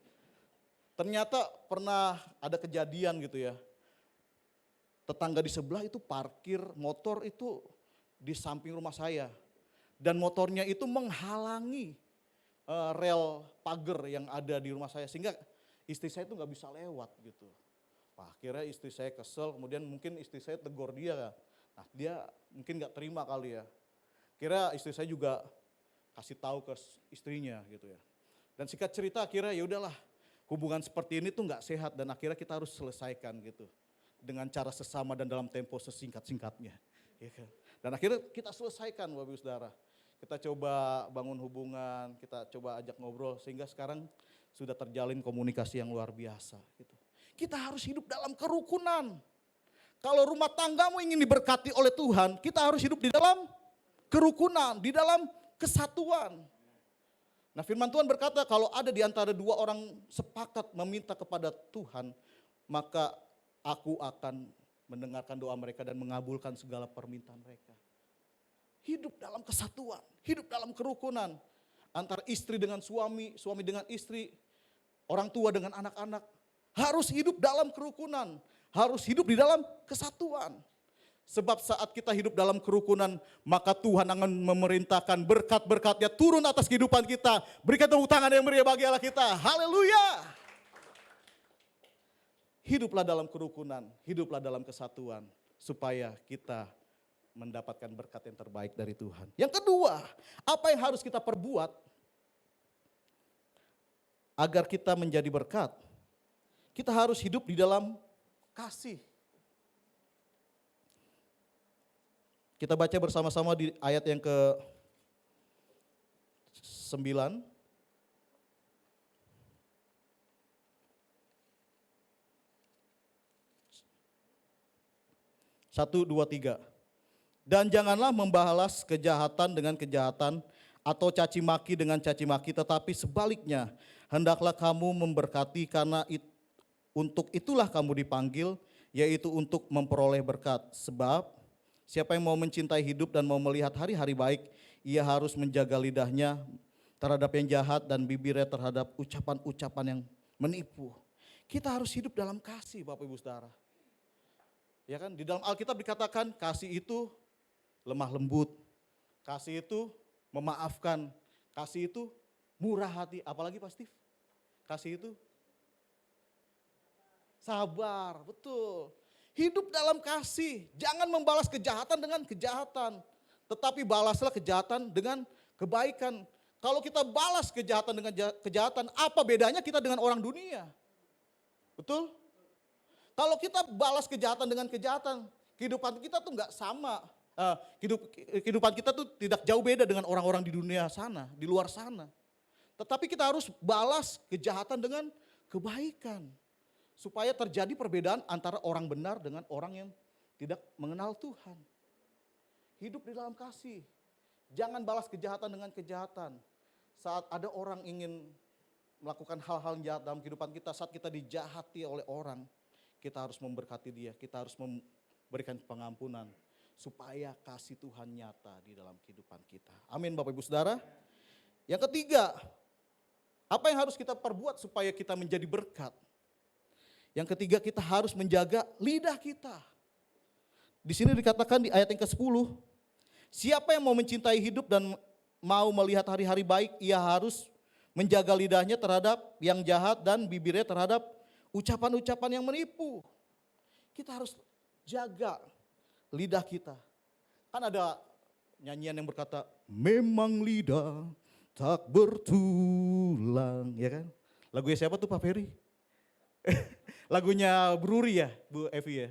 Ternyata pernah ada kejadian gitu ya. Tetangga di sebelah itu parkir motor itu di samping rumah saya. Dan motornya itu menghalangi rel pagar yang ada di rumah saya. Sehingga istri saya itu nggak bisa lewat gitu. Wah, akhirnya istri saya kesel, kemudian mungkin istri saya tegur dia. Nah, dia mungkin nggak terima kali ya. Kira istri saya juga kasih tahu ke istrinya gitu ya. Dan singkat cerita akhirnya ya udahlah, hubungan seperti ini tuh nggak sehat dan akhirnya kita harus selesaikan gitu. Dengan cara sesama dan dalam tempo sesingkat-singkatnya. Ya kan? Dan akhirnya kita selesaikan Bapak Ibu Saudara. Kita coba bangun hubungan, kita coba ajak ngobrol sehingga sekarang sudah terjalin komunikasi yang luar biasa gitu. Kita harus hidup dalam kerukunan. Kalau rumah tanggamu ingin diberkati oleh Tuhan, kita harus hidup di dalam kerukunan, di dalam kesatuan. Nah, firman Tuhan berkata kalau ada di antara dua orang sepakat meminta kepada Tuhan, maka aku akan mendengarkan doa mereka dan mengabulkan segala permintaan mereka. Hidup dalam kesatuan, hidup dalam kerukunan. Antara istri dengan suami, suami dengan istri, orang tua dengan anak-anak. Harus hidup dalam kerukunan, harus hidup di dalam kesatuan. Sebab saat kita hidup dalam kerukunan, maka Tuhan akan memerintahkan berkat-berkatnya turun atas kehidupan kita. Berikan tepuk tangan yang meriah bagi Allah kita. Haleluya. Hiduplah dalam kerukunan, hiduplah dalam kesatuan. Supaya kita mendapatkan berkat yang terbaik dari Tuhan. Yang kedua, apa yang harus kita perbuat agar kita menjadi berkat? Kita harus hidup di dalam kasih. Kita baca bersama-sama di ayat yang ke-9. 1, 2, 3. Dan janganlah membalas kejahatan dengan kejahatan atau caci maki dengan caci maki, tetapi sebaliknya hendaklah kamu memberkati karena untuk itulah kamu dipanggil, yaitu untuk memperoleh berkat. Sebab siapa yang mau mencintai hidup dan mau melihat hari-hari baik, ia harus menjaga lidahnya terhadap yang jahat dan bibirnya terhadap ucapan-ucapan yang menipu. Kita harus hidup dalam kasih Bapak Ibu Saudara. Ya kan, di dalam Alkitab dikatakan kasih itu lemah lembut, kasih itu memaafkan, kasih itu murah hati, apalagi Pak Steve? Kasih itu sabar, betul. Hidup dalam kasih, jangan membalas kejahatan dengan kejahatan, tetapi balaslah kejahatan dengan kebaikan. Kalau kita balas kejahatan dengan kejahatan, apa bedanya kita dengan orang dunia? Betul? Kalau kita balas kejahatan dengan kejahatan, kehidupan kita tuh nggak sama. Kehidupan kita tuh tidak jauh beda dengan orang-orang di dunia sana, di luar sana. Tetapi kita harus balas kejahatan dengan kebaikan. Supaya terjadi perbedaan antara orang benar dengan orang yang tidak mengenal Tuhan. Hidup di dalam kasih. Jangan balas kejahatan dengan kejahatan. Saat ada orang ingin melakukan hal-hal jahat dalam kehidupan kita, saat kita dijahati oleh orang, kita harus memberkati dia, kita harus memberikan pengampunan. Supaya kasih Tuhan nyata di dalam kehidupan kita. Amin Bapak Ibu Saudara. Yang ketiga, apa yang harus kita perbuat supaya kita menjadi berkat? Yang ketiga, kita harus menjaga lidah kita. Di sini dikatakan di ayat yang ke-10, siapa yang mau mencintai hidup dan mau melihat hari-hari baik, ia harus menjaga lidahnya terhadap yang jahat dan bibirnya terhadap ucapan-ucapan yang menipu. Kita harus jaga lidah kita. Kan ada nyanyian yang berkata, memang lidah tak bertulang, ya kan? Lagunya siapa tuh Pak Ferry? Lagunya Bruri ya, Bu Evi ya.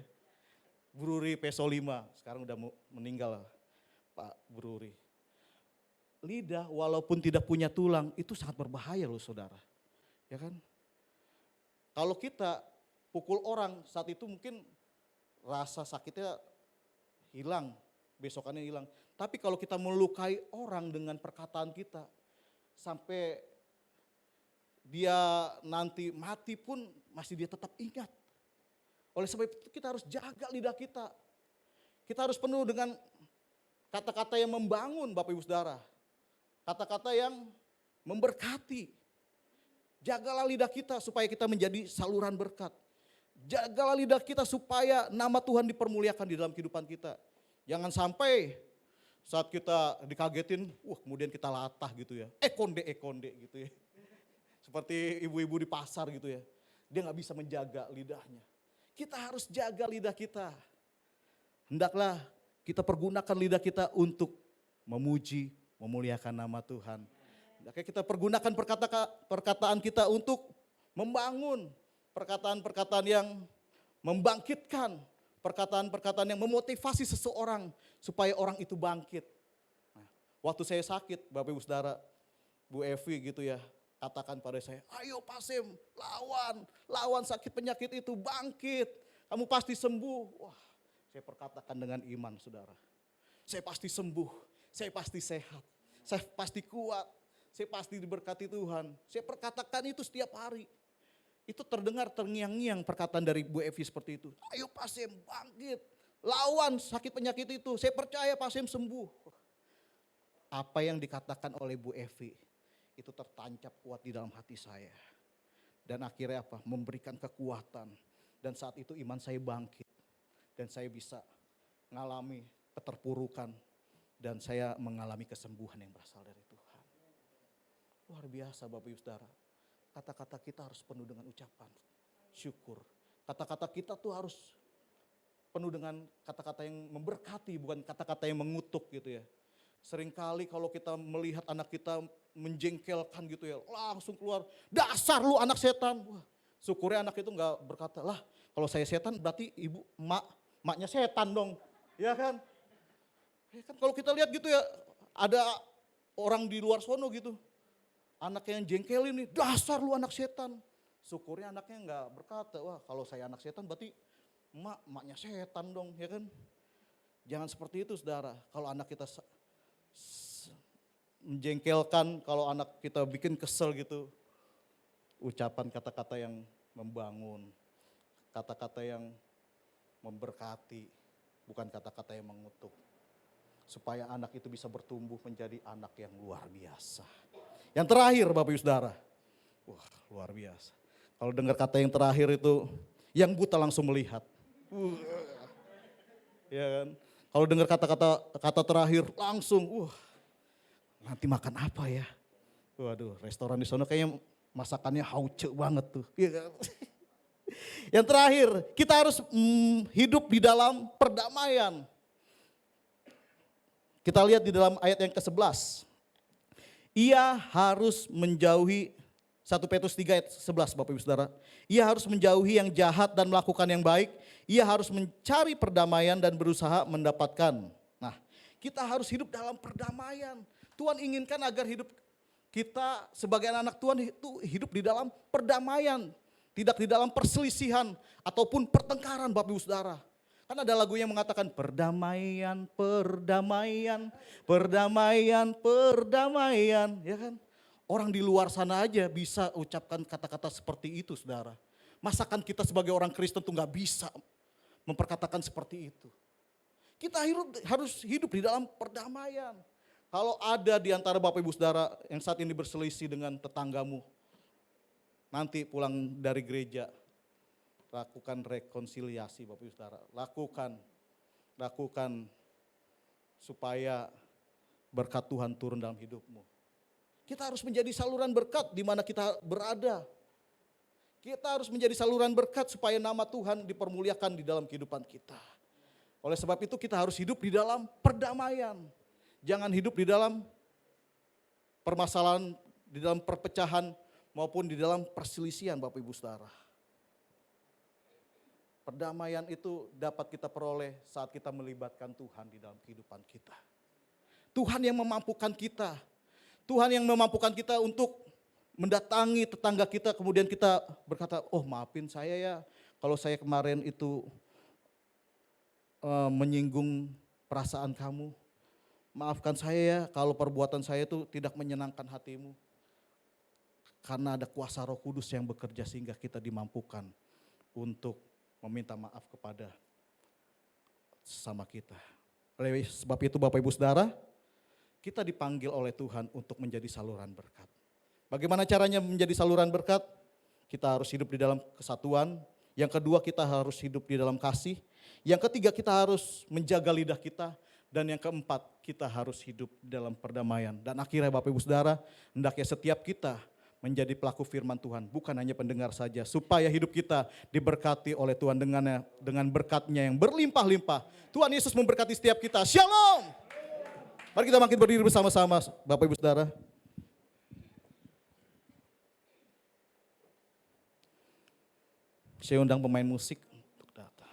Bruri Peso 5, sekarang udah meninggal Pak Bruri. Lidah walaupun tidak punya tulang itu sangat berbahaya loh saudara. Ya kan? Kalau kita pukul orang saat itu mungkin rasa sakitnya hilang, besokannya hilang. Tapi kalau kita melukai orang dengan perkataan kita sampai dia nanti mati pun masih dia tetap ingat. Oleh sebab itu kita harus jaga lidah kita. Kita harus penuh dengan kata-kata yang membangun Bapak Ibu Saudara. Kata-kata yang memberkati. Jagalah lidah kita supaya kita menjadi saluran berkat. Jagalah lidah kita supaya nama Tuhan dipermuliakan di dalam kehidupan kita. Jangan sampai saat kita dikagetin, kemudian kita latah gitu ya. Ekonde gitu ya. Seperti ibu-ibu di pasar gitu ya. Dia gak bisa menjaga lidahnya. Kita harus jaga lidah kita. Hendaklah kita pergunakan lidah kita untuk memuji, memuliakan nama Tuhan. Hendaknya kita pergunakan perkataan kita untuk membangun. Perkataan-perkataan yang membangkitkan. Perkataan-perkataan yang memotivasi seseorang supaya orang itu bangkit. Nah, waktu saya sakit, Bapak Ibu Saudara, Bu Evi gitu ya, katakan pada saya, ayo Pasim, lawan sakit penyakit itu, bangkit. Kamu pasti sembuh. Wah, saya perkatakan dengan iman saudara. Saya pasti sembuh, saya pasti sehat, saya pasti kuat, saya pasti diberkati Tuhan. Saya perkatakan itu setiap hari. Itu terdengar terngiang-ngiang perkataan dari Bu Evi seperti itu. Ayo Pasim, bangkit, lawan sakit penyakit itu. Saya percaya Pasim sembuh. Apa yang dikatakan oleh Bu Evi itu tertancap kuat di dalam hati saya. Dan akhirnya apa? Memberikan kekuatan. Dan saat itu iman saya bangkit. Dan saya bisa mengalami keterpurukan. Dan saya mengalami kesembuhan yang berasal dari Tuhan. Luar biasa Bapak Ibu Saudara. Kata-kata kita harus penuh dengan ucapan syukur. Kata-kata kita tuh harus penuh dengan kata-kata yang memberkati, bukan kata-kata yang mengutuk gitu ya. Seringkali kalau kita melihat anak kita menjengkelkan gitu ya, langsung keluar, dasar lu anak setan. Wah, syukurnya anak itu enggak berkata, lah kalau saya setan berarti maknya setan dong. Ya kan? Ya kan kalau kita lihat gitu ya, ada orang di luar sono gitu. Anak yang jengkelin nih, dasar lu anak setan. Syukurnya anaknya enggak berkata, wah kalau saya anak setan berarti maknya setan dong, ya kan? Jangan seperti itu saudara. Kalau anak kita menjengkelkan, kalau anak kita bikin kesel gitu. Ucapan kata-kata yang membangun, kata-kata yang memberkati, bukan kata-kata yang mengutuk. Supaya anak itu bisa bertumbuh menjadi anak yang luar biasa. Yang terakhir Bapak Ibu Saudara, wah luar biasa. Kalau dengar kata yang terakhir itu, yang buta langsung melihat. Ya kan? Kalau dengar kata terakhir langsung, nanti makan apa ya? Waduh, restoran di sana kayaknya masakannya hauce banget tuh. Ya kan? Yang terakhir, kita harus hidup di dalam perdamaian. Kita lihat di dalam ayat yang ke-11. Ia harus menjauhi, 1 Petrus 3 ayat 11 Bapak Ibu Saudara. Ia harus menjauhi yang jahat dan melakukan yang baik. Ia harus mencari perdamaian dan berusaha mendapatkan. Nah, kita harus hidup dalam perdamaian. Tuhan inginkan agar hidup kita sebagai anak Tuhan itu hidup di dalam perdamaian. Tidak di dalam perselisihan ataupun pertengkaran Bapak Ibu Saudara. Kan ada lagu yang mengatakan perdamaian, perdamaian, perdamaian, perdamaian. Ya kan? Orang di luar sana aja bisa ucapkan kata-kata seperti itu saudara. Masakan kita sebagai orang Kristen tuh gak bisa memperkatakan seperti itu. Kita harus hidup di dalam perdamaian. Kalau ada di antara Bapak Ibu Saudara yang saat ini berselisih dengan tetanggamu. Nanti pulang dari gereja. Lakukan rekonsiliasi Bapak Ibu Saudara, lakukan supaya berkat Tuhan turun dalam hidupmu. Kita harus menjadi saluran berkat di mana kita berada. Kita harus menjadi saluran berkat supaya nama Tuhan dipermuliakan di dalam kehidupan kita. Oleh sebab itu kita harus hidup di dalam perdamaian. Jangan hidup di dalam permasalahan, di dalam perpecahan maupun di dalam perselisihan Bapak Ibu Saudara. Perdamaian itu dapat kita peroleh saat kita melibatkan Tuhan di dalam kehidupan kita. Tuhan yang memampukan kita. Tuhan yang memampukan kita untuk mendatangi tetangga kita, kemudian kita berkata, oh maafin saya ya kalau saya kemarin itu menyinggung perasaan kamu. Maafkan saya ya kalau perbuatan saya itu tidak menyenangkan hatimu. Karena ada kuasa Roh Kudus yang bekerja sehingga kita dimampukan untuk meminta maaf kepada sesama kita. Oleh sebab itu Bapak Ibu Saudara, kita dipanggil oleh Tuhan untuk menjadi saluran berkat. Bagaimana caranya menjadi saluran berkat? Kita harus hidup di dalam kesatuan. Yang kedua, kita harus hidup di dalam kasih. Yang ketiga, kita harus menjaga lidah kita. Dan yang keempat, kita harus hidup di dalam perdamaian. Dan akhirnya Bapak Ibu Saudara, hendaknya setiap kita menjadi pelaku firman Tuhan. Bukan hanya pendengar saja, supaya hidup kita diberkati oleh Tuhan dengan berkat-Nya yang berlimpah-limpah. Tuhan Yesus memberkati setiap kita. Shalom! Mari kita makin berdiri bersama-sama Bapak Ibu Saudara. Saya undang pemain musik untuk datang.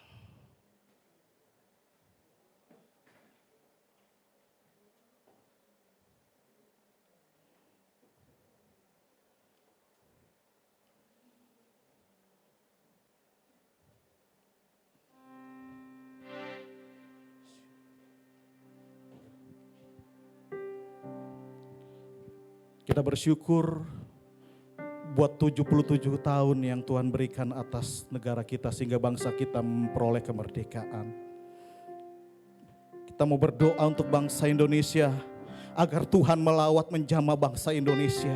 Kita bersyukur buat 77 tahun yang Tuhan berikan atas negara kita sehingga bangsa kita memperoleh kemerdekaan. Kita mau berdoa untuk bangsa Indonesia agar Tuhan melawat menjamah bangsa Indonesia.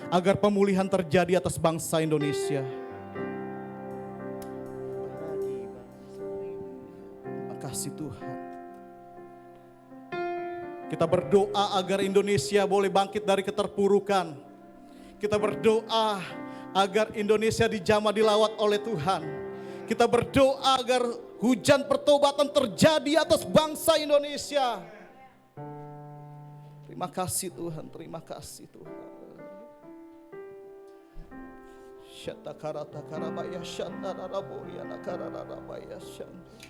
Agar pemulihan terjadi atas bangsa Indonesia. Terima kasih Tuhan. Kita berdoa agar Indonesia boleh bangkit dari keterpurukan. Kita berdoa agar Indonesia dijamah dilawat oleh Tuhan. Kita berdoa agar hujan pertobatan terjadi atas bangsa Indonesia. Terima kasih Tuhan, terima kasih Tuhan. Syatakarata karabaya syandara raboya nakararabaya syandara.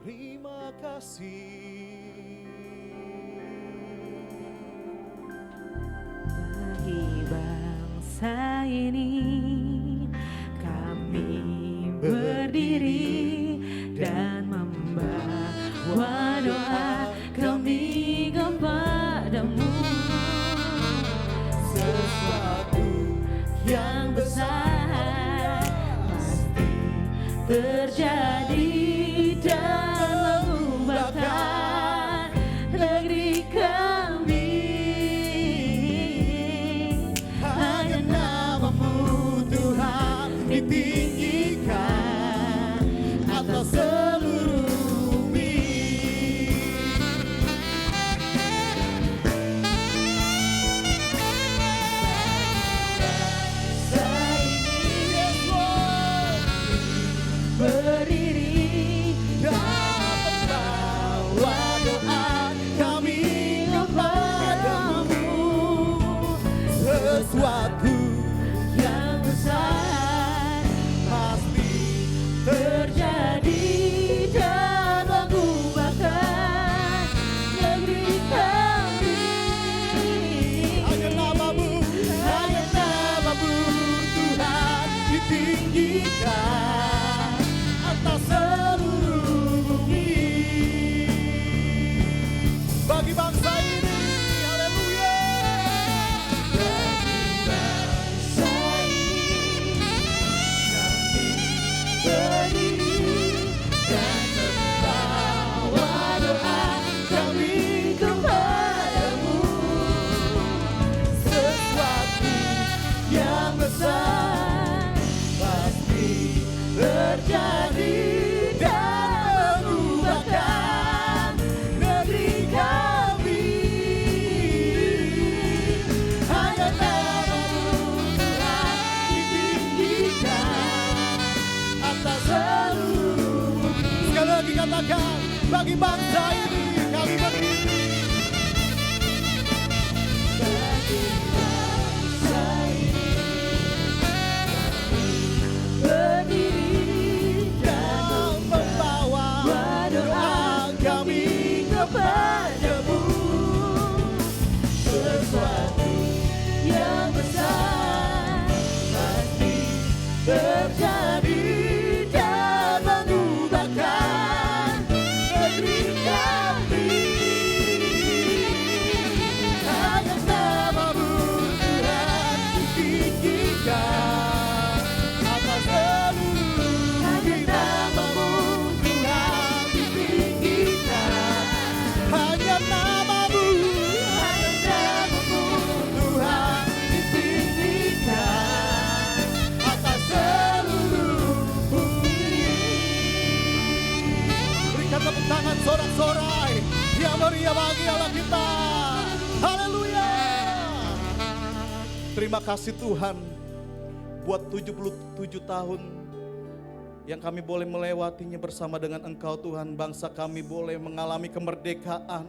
Terima kasih. Bagi bangsa ini kami berdiri dan membawa doa kami kepadamu. Sesuatu yang besar pasti terjadi dan mengubahkan negeri kami. Hanya namamu Tuhan ditinggikan atas seluruh bumi. Saya ini berdiri dan membawa doa kami kepadamu. Sesuatu yang besar pasti terjadi dan mengubahkan negeri kami. Hanya namamu Tuhan ditinggikan atas seluruh bumi. Bagi bangsa ini, haleluya. Bagi bangsa ini kami berdiri dan membawa doa kami kepadamu. Sesuatu yang besar pasti terjadi dan mengubahkan negeri kami. Hanya namamu Tuhan ditinggikan bagi bangsa ini kami berdiri. Bagi bangsa ini berdiri dan membawa doa kami kepadamu. Sesuatu yang besar pasti terjadi dan mengubahkan negeri kami. Hanya namamu Tuhan ditinggikan atas seluruh. Hanya namamu Tuhan ditinggikan. Hanya namamu Tuhan ditinggikan atas seluruh bumi. Berikan tepuk tangan sorak-sorai yang meriah bagi Allah kita. Haleluya. Terima kasih Tuhan buat 77 tahun yang kami boleh melewatinya bersama dengan Engkau Tuhan. Bangsa kami boleh mengalami kemerdekaan.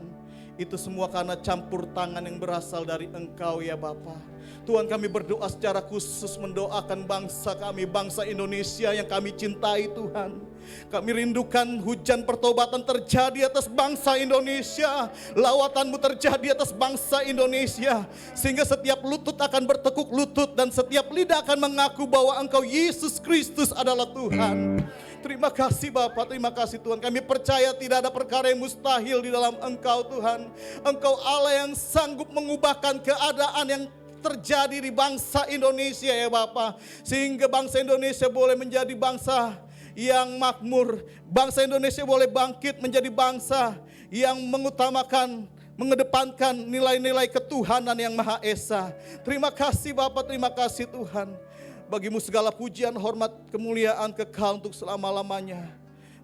Itu semua karena campur tangan yang berasal dari Engkau ya Bapa. Tuhan, kami berdoa secara khusus mendoakan bangsa kami, bangsa Indonesia yang kami cintai Tuhan. Kami rindukan hujan pertobatan terjadi atas bangsa Indonesia. Lawatan-Mu terjadi atas bangsa Indonesia. Sehingga setiap lutut akan bertekuk lutut dan setiap lidah akan mengaku bahwa Engkau Yesus Kristus adalah Tuhan. Terima kasih Bapa, terima kasih Tuhan. Kami percaya tidak ada perkara yang mustahil di dalam Engkau Tuhan. Engkau Allah yang sanggup mengubahkan keadaan yang terjadi di bangsa Indonesia ya Bapa. Sehingga bangsa Indonesia boleh menjadi bangsa yang makmur. Bangsa Indonesia boleh bangkit menjadi bangsa yang mengutamakan, mengedepankan nilai-nilai ketuhanan yang Maha Esa. Terima kasih Bapa, terima kasih Tuhan. Bagimu segala pujian, hormat, kemuliaan, kekal untuk selama-lamanya.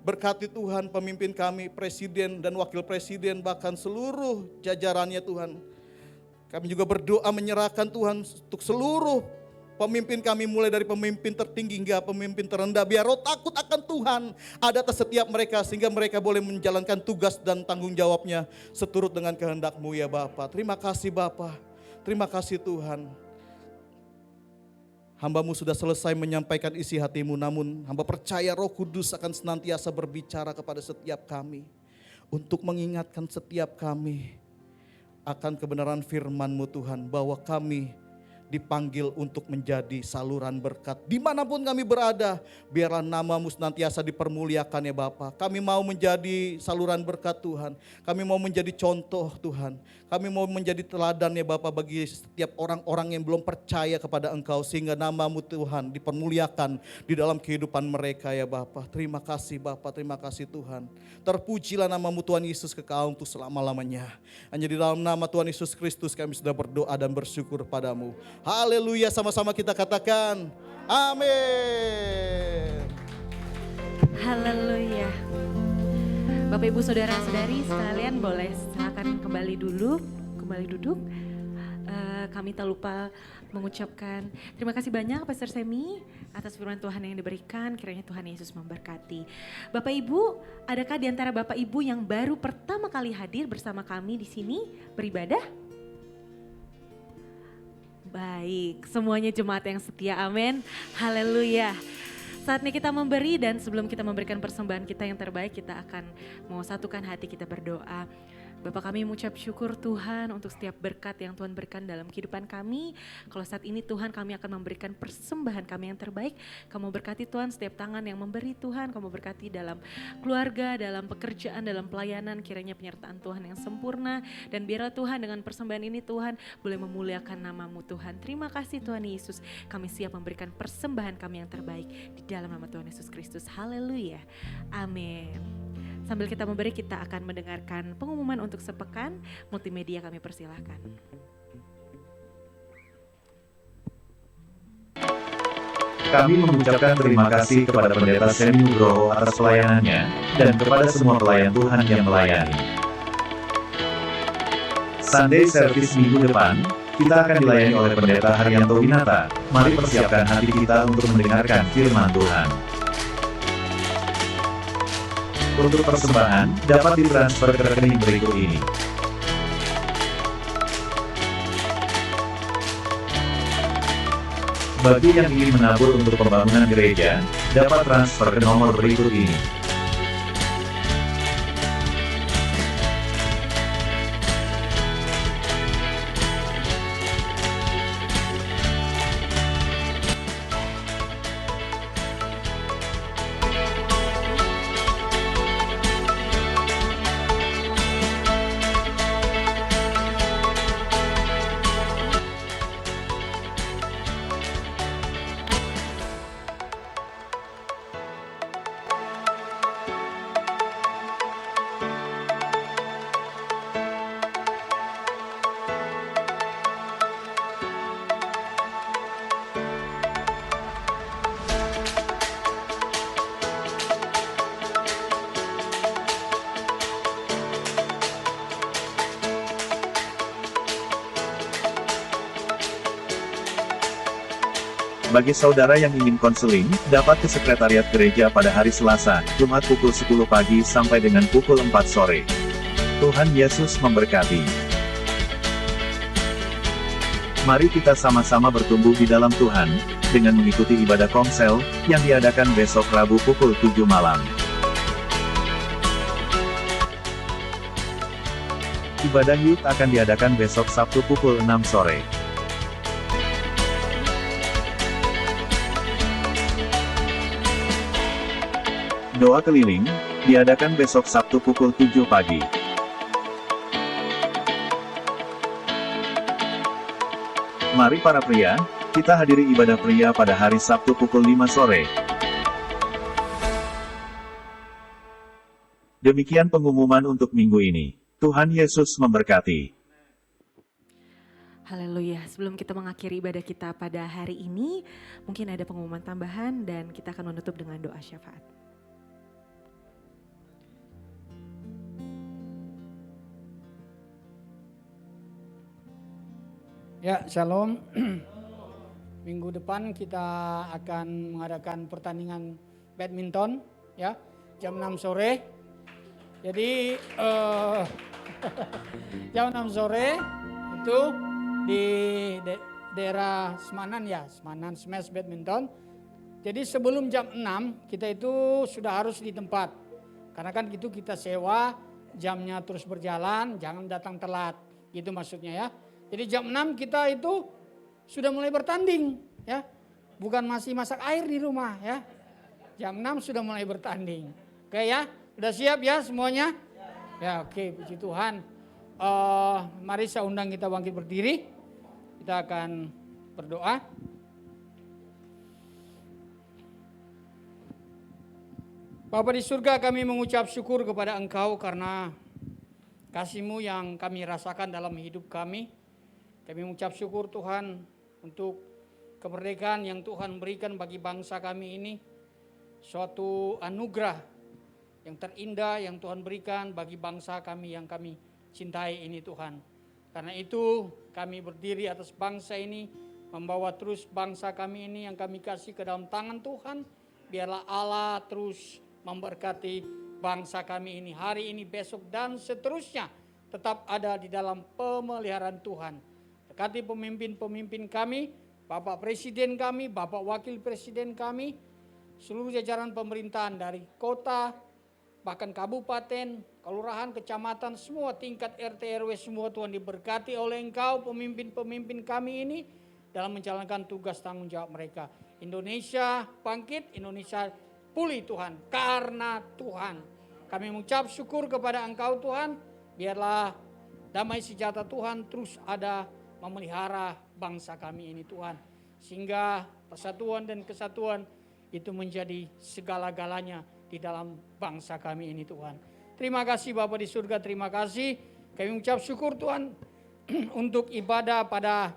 Berkati Tuhan pemimpin kami, presiden dan wakil presiden, bahkan seluruh jajarannya Tuhan. Kami juga berdoa menyerahkan Tuhan untuk seluruh pemimpin kami, mulai dari pemimpin tertinggi hingga pemimpin terendah. Biar roh takut akan Tuhan ada atas setiap mereka, sehingga mereka boleh menjalankan tugas dan tanggung jawabnya seturut dengan kehendak-Mu ya Bapa. Terima kasih Bapa, terima kasih Tuhan. Hamba-Mu sudah selesai menyampaikan isi hati-Mu, namun hamba percaya Roh Kudus akan senantiasa berbicara kepada setiap kami untuk mengingatkan setiap kami akan kebenaran firman-Mu Tuhan, bahwa kami dipanggil untuk menjadi saluran berkat. Dimanapun kami berada, biarlah nama-Mu senantiasa dipermuliakan ya Bapa. Kami mau menjadi saluran berkat Tuhan. Kami mau menjadi contoh Tuhan. Kami mau menjadi teladan ya Bapa bagi setiap orang-orang yang belum percaya kepada Engkau. Sehingga nama-Mu Tuhan dipermuliakan di dalam kehidupan mereka ya Bapa. Terima kasih Bapa, terima kasih Tuhan. Terpujilah nama-Mu Tuhan Yesus kekal untuk selama-lamanya. Hanya di dalam nama Tuhan Yesus Kristus kami sudah berdoa dan bersyukur padamu. Haleluya, sama-sama kita katakan amin. Haleluya. Bapak Ibu Saudara-saudari sekalian boleh silakan kembali duduk. Kami tak lupa mengucapkan terima kasih banyak Pastor Semi atas firman Tuhan yang diberikan. Kiranya Tuhan Yesus memberkati. Bapak Ibu, adakah di antara Bapak Ibu yang baru pertama kali hadir bersama kami di sini beribadah? Baik, semuanya jemaat yang setia, amin. Haleluya. Saatnya kita memberi, dan sebelum kita memberikan persembahan kita yang terbaik, kita akan mau satukan hati kita berdoa. Bapak, kami mengucap syukur Tuhan untuk setiap berkat yang Tuhan berikan dalam kehidupan kami. Kalau saat ini Tuhan, kami akan memberikan persembahan kami yang terbaik. Kamu berkati Tuhan setiap tangan yang memberi Tuhan. Kamu berkati dalam keluarga, dalam pekerjaan, dalam pelayanan. Kiranya penyertaan Tuhan yang sempurna. Dan biarlah Tuhan dengan persembahan ini Tuhan boleh memuliakan nama-Mu Tuhan. Terima kasih Tuhan Yesus. Kami siap memberikan persembahan kami yang terbaik di dalam nama Tuhan Yesus Kristus. Haleluya. Amin. Sambil kita memberi, kita akan mendengarkan pengumuman untuk sepekan. Multimedia kami persilahkan. Kami mengucapkan terima kasih kepada Pendeta Semi Nugroho atas pelayanannya, dan kepada semua pelayan Tuhan yang melayani. Sunday Service minggu depan, kita akan dilayani oleh Pendeta Haryanto Winata. Mari persiapkan hati kita untuk mendengarkan firman Tuhan. Untuk persembahan, dapat ditransfer ke rekening berikut ini. Bagi yang ingin menabur untuk pembangunan gereja, dapat transfer ke nomor berikut ini. Bagi saudara yang ingin konseling, dapat ke sekretariat gereja pada hari Selasa, Jumat pukul 10 pagi sampai dengan pukul 4 sore. Tuhan Yesus memberkati. Mari kita sama-sama bertumbuh di dalam Tuhan, dengan mengikuti ibadah komsel, yang diadakan besok Rabu pukul 7 malam. Ibadah Youth akan diadakan besok Sabtu pukul 6 sore. Doa keliling, diadakan besok Sabtu pukul 7 pagi. Mari para pria, kita hadiri ibadah pria pada hari Sabtu pukul 5 sore. Demikian pengumuman untuk minggu ini. Tuhan Yesus memberkati. Haleluya, sebelum kita mengakhiri ibadah kita pada hari ini, mungkin ada pengumuman tambahan dan kita akan menutup dengan doa syafaat. Ya, shalom. Minggu depan kita akan mengadakan pertandingan badminton, ya, jam 6 sore. Jadi jam 6 sore itu di daerah Semanan ya, Semanan Smash Badminton. Jadi sebelum jam 6 kita itu sudah harus di tempat. Karena kan gitu kita sewa, jamnya terus berjalan, jangan datang telat. Gitu maksudnya ya. Jadi jam 6 kita itu sudah mulai bertanding ya. Bukan masih masak air di rumah ya. Jam 6 sudah mulai bertanding. Oke ya, udah siap ya semuanya? Ya oke, puji Tuhan. Mari saya undang kita bangkit berdiri. Kita akan berdoa. Bapa di surga, kami mengucap syukur kepada Engkau karena kasih-Mu yang kami rasakan dalam hidup kami. Kami mengucap syukur Tuhan untuk kemerdekaan yang Tuhan berikan bagi bangsa kami ini. Suatu anugerah yang terindah yang Tuhan berikan bagi bangsa kami yang kami cintai ini Tuhan. Karena itu kami berdiri atas bangsa ini, membawa terus bangsa kami ini yang kami kasih ke dalam tangan Tuhan. Biarlah Allah terus memberkati bangsa kami ini hari ini, besok dan seterusnya. Tetap ada di dalam pemeliharaan Tuhan. Dekati pemimpin-pemimpin kami, Bapak Presiden kami, Bapak Wakil Presiden kami, seluruh jajaran pemerintahan dari kota, bahkan kabupaten, kelurahan, kecamatan, semua tingkat RT RW semua Tuhan diberkati oleh Engkau pemimpin-pemimpin kami ini dalam menjalankan tugas tanggung jawab mereka. Indonesia bangkit, Indonesia pulih Tuhan, karena Tuhan. Kami mengucap syukur kepada Engkau Tuhan, biarlah damai sejahtera Tuhan terus ada memelihara bangsa kami ini Tuhan. Sehingga persatuan dan kesatuan itu menjadi segala-galanya di dalam bangsa kami ini Tuhan. Terima kasih Bapa di surga, terima kasih. Kami mengucap syukur Tuhan untuk ibadah pada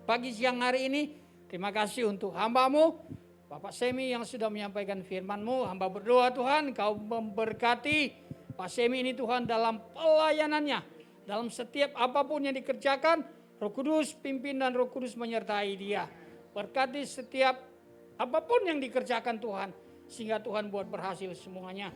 pagi siang hari ini. Terima kasih untuk hamba-Mu, Bapak Semi yang sudah menyampaikan firman-Mu. Hamba berdoa Tuhan, Kau memberkati Pak Semi ini Tuhan dalam pelayanannya. Dalam setiap apapun yang dikerjakan, Roh Kudus pimpin dan Roh Kudus menyertai dia. Berkati setiap apapun yang dikerjakan Tuhan, sehingga Tuhan buat berhasil semuanya.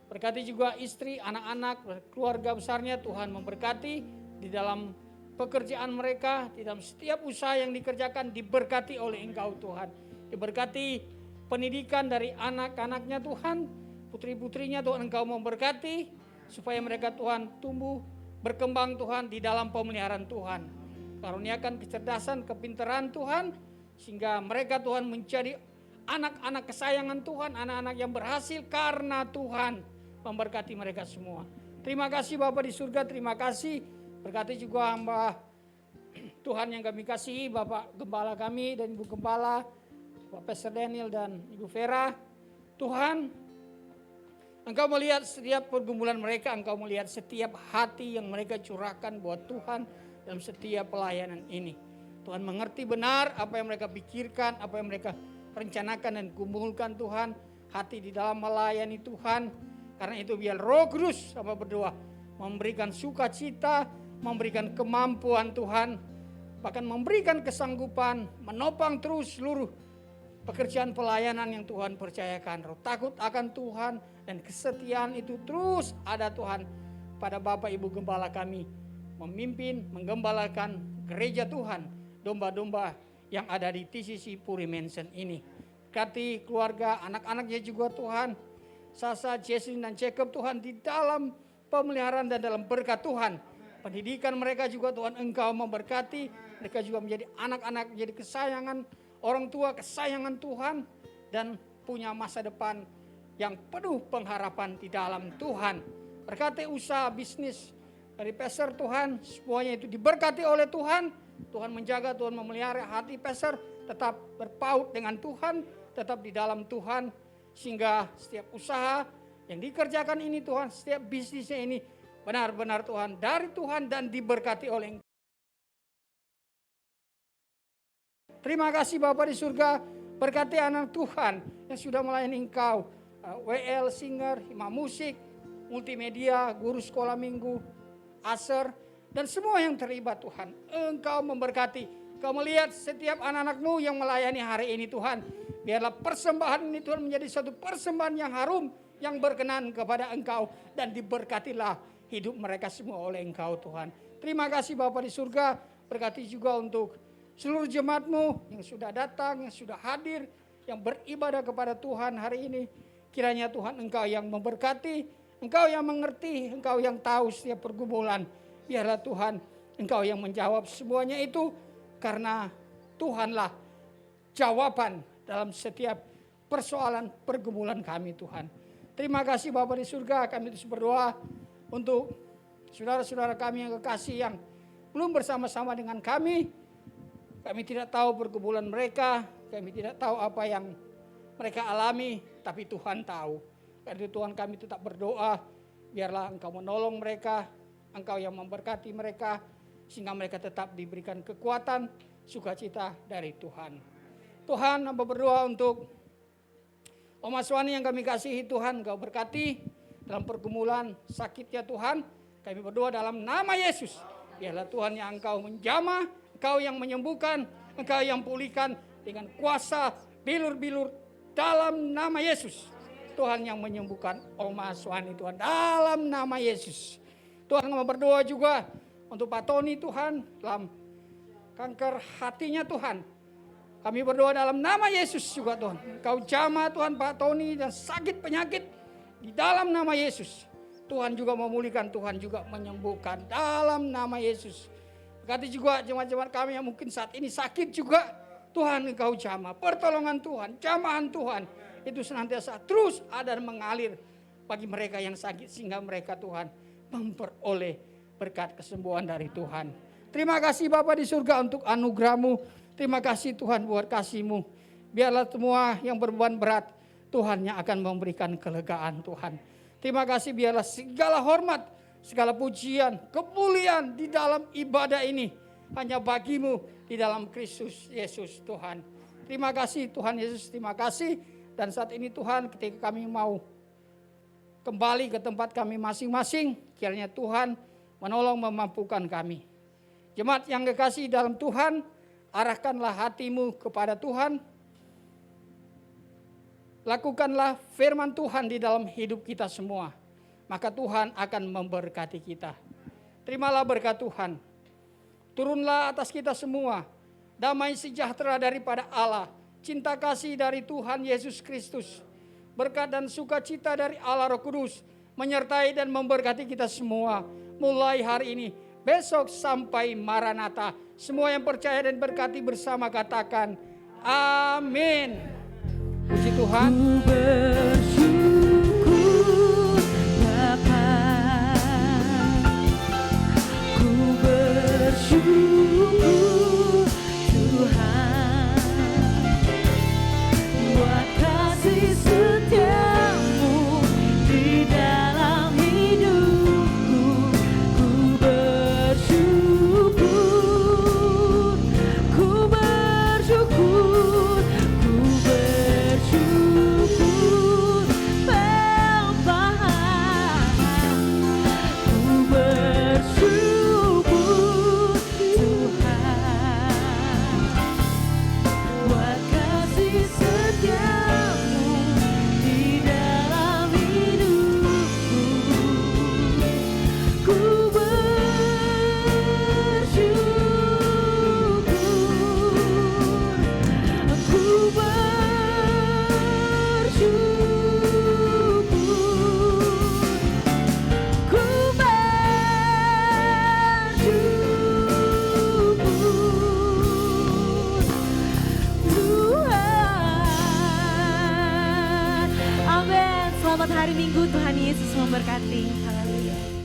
Berkati juga istri, anak-anak, keluarga besarnya. Tuhan memberkati di dalam pekerjaan mereka, di dalam setiap usaha yang dikerjakan diberkati oleh Engkau Tuhan. Diberkati pendidikan dari anak-anaknya Tuhan, putri-putrinya Tuhan Engkau memberkati, supaya mereka Tuhan tumbuh, berkembang Tuhan di dalam pemeliharaan Tuhan. Karuniakan kecerdasan, kepintaran Tuhan, sehingga mereka Tuhan menjadi anak-anak kesayangan Tuhan, anak-anak yang berhasil karena Tuhan memberkati mereka semua. Terima kasih Bapa di surga, terima kasih. Berkati juga hamba Tuhan yang kami kasihi, Bapak Gembala kami dan Ibu Gembala, Bapak Pastor Daniel dan Ibu Vera. Tuhan, Engkau melihat setiap pergumulan mereka, Engkau melihat setiap hati yang mereka curahkan buat Tuhan dalam setiap pelayanan ini. Tuhan mengerti benar apa yang mereka pikirkan, apa yang mereka rencanakan dan kumpulkan Tuhan, hati di dalam melayani Tuhan. Karena itu biar Roh Kudus sama berdoa memberikan sukacita, memberikan kemampuan Tuhan, bahkan memberikan kesanggupan, menopang terus seluruh pekerjaan pelayanan yang Tuhan percayakan. Roh takut akan Tuhan dan kesetiaan itu terus ada Tuhan pada Bapak Ibu Gembala kami, memimpin, menggembalakan gereja Tuhan, domba-domba yang ada di TCC Puri Mansion ini. Berkati keluarga, anak-anaknya juga Tuhan, Sasa, Jesslyn dan Jacob Tuhan di dalam pemeliharaan dan dalam berkat Tuhan. Pendidikan mereka juga Tuhan Engkau memberkati. Mereka juga menjadi anak-anak, menjadi kesayangan orang tua, kesayangan Tuhan. Dan punya masa depan yang penuh pengharapan di dalam Tuhan. Berkati usaha bisnis dari Pastor Tuhan, semuanya itu diberkati oleh Tuhan. Tuhan menjaga, Tuhan memelihara hati Pastor tetap berpaut dengan Tuhan, tetap di dalam Tuhan. Sehingga setiap usaha yang dikerjakan ini Tuhan, setiap bisnisnya ini benar-benar Tuhan dari Tuhan dan diberkati oleh Engkau. Terima kasih Bapa di surga, berkati anak Tuhan yang sudah melayani Engkau, WL, singer, imam musik, multimedia, guru sekolah minggu, aser, dan semua yang terlibat Tuhan. Engkau memberkati. Kau melihat setiap anak-anak-Mu yang melayani hari ini Tuhan. Biarlah persembahan ini Tuhan menjadi satu persembahan yang harum, yang berkenan kepada Engkau. Dan diberkatilah hidup mereka semua oleh Engkau Tuhan. Terima kasih Bapa di surga. Berkati juga untuk seluruh jemaat-Mu yang sudah datang, yang sudah hadir, yang beribadah kepada Tuhan hari ini. Kiranya Tuhan Engkau yang memberkati, Engkau yang mengerti, Engkau yang tahu setiap pergumulan. Biarlah Tuhan Engkau yang menjawab semuanya itu. Karena Tuhanlah jawaban dalam setiap persoalan pergumulan kami Tuhan. Terima kasih Bapa di surga, kami terus berdoa untuk saudara-saudara kami yang kekasih yang belum bersama-sama dengan kami. Kami tidak tahu pergumulan mereka, kami tidak tahu apa yang mereka alami, tapi Tuhan tahu. Karena itu Tuhan kami tetap berdoa, biarlah Engkau menolong mereka, Engkau yang memberkati mereka, sehingga mereka tetap diberikan kekuatan, sukacita dari Tuhan. Tuhan, hamba berdoa untuk Om Aswani yang kami kasihi Tuhan, Engkau berkati dalam pergumulan sakitnya Tuhan. Kami berdoa dalam nama Yesus. Biarlah Tuhan yang Engkau menjamah, Engkau yang menyembuhkan, Engkau yang pulihkan dengan kuasa bilur-bilur dalam nama Yesus. Tuhan yang menyembuhkan Om Aswani Tuhan dalam nama Yesus. Tuhan kami berdoa juga untuk Pak Tony Tuhan, dalam kanker hatinya Tuhan. Kami berdoa dalam nama Yesus juga Tuhan. Engkau jamah Tuhan Pak Tony dan sakit penyakit di dalam nama Yesus. Tuhan juga memulihkan, Tuhan juga menyembuhkan dalam nama Yesus. Berkati juga jemaat-jemaat kami yang mungkin saat ini sakit juga. Tuhan Engkau jamah, pertolongan Tuhan, jamahan Tuhan. Itu senantiasa terus ada dan mengalir bagi mereka yang sakit. Sehingga mereka Tuhan memperoleh berkat kesembuhan dari Tuhan. Terima kasih Bapa di surga untuk anugerah-Mu. Terima kasih Tuhan buat kasih-Mu. Biarlah semua yang berbeban berat, Tuhan yang akan memberikan kelegaan Tuhan. Terima kasih biarlah segala hormat, segala pujian, kemuliaan di dalam ibadah ini hanya bagi-Mu di dalam Kristus Yesus Tuhan. Terima kasih Tuhan Yesus, terima kasih. Dan saat ini Tuhan ketika kami mau kembali ke tempat kami masing-masing, kiranya Tuhan menolong memampukan kami. Jemaat yang kekasih dalam Tuhan, arahkanlah hatimu kepada Tuhan. Lakukanlah firman Tuhan di dalam hidup kita semua. maka Tuhan akan memberkati kita. Terimalah berkat Tuhan. Turunlah atas kita semua damai sejahtera daripada Allah, cinta kasih dari Tuhan Yesus Kristus, berkat dan sukacita dari Allah Roh Kudus menyertai dan memberkati kita semua mulai hari ini, besok sampai Maranatha. Semua yang percaya dan berkati bersama katakan amin. Puji Tuhan. Ku bersyukur Bapa, ku bersyukur Tuhan, buat kasih setiamu di dalam hidupku. Ku bersyukur, ku bersyukur, ku bersyukur Bapa, ku bersyukur Tuhan, buat kasih setiamu di dalam hidupku. Ku bersyukur, ku bersyukur, ku bersyukur Tuhan. Amin. Selamat hari Minggu, Tuhan Yesus memberkati. Haleluya.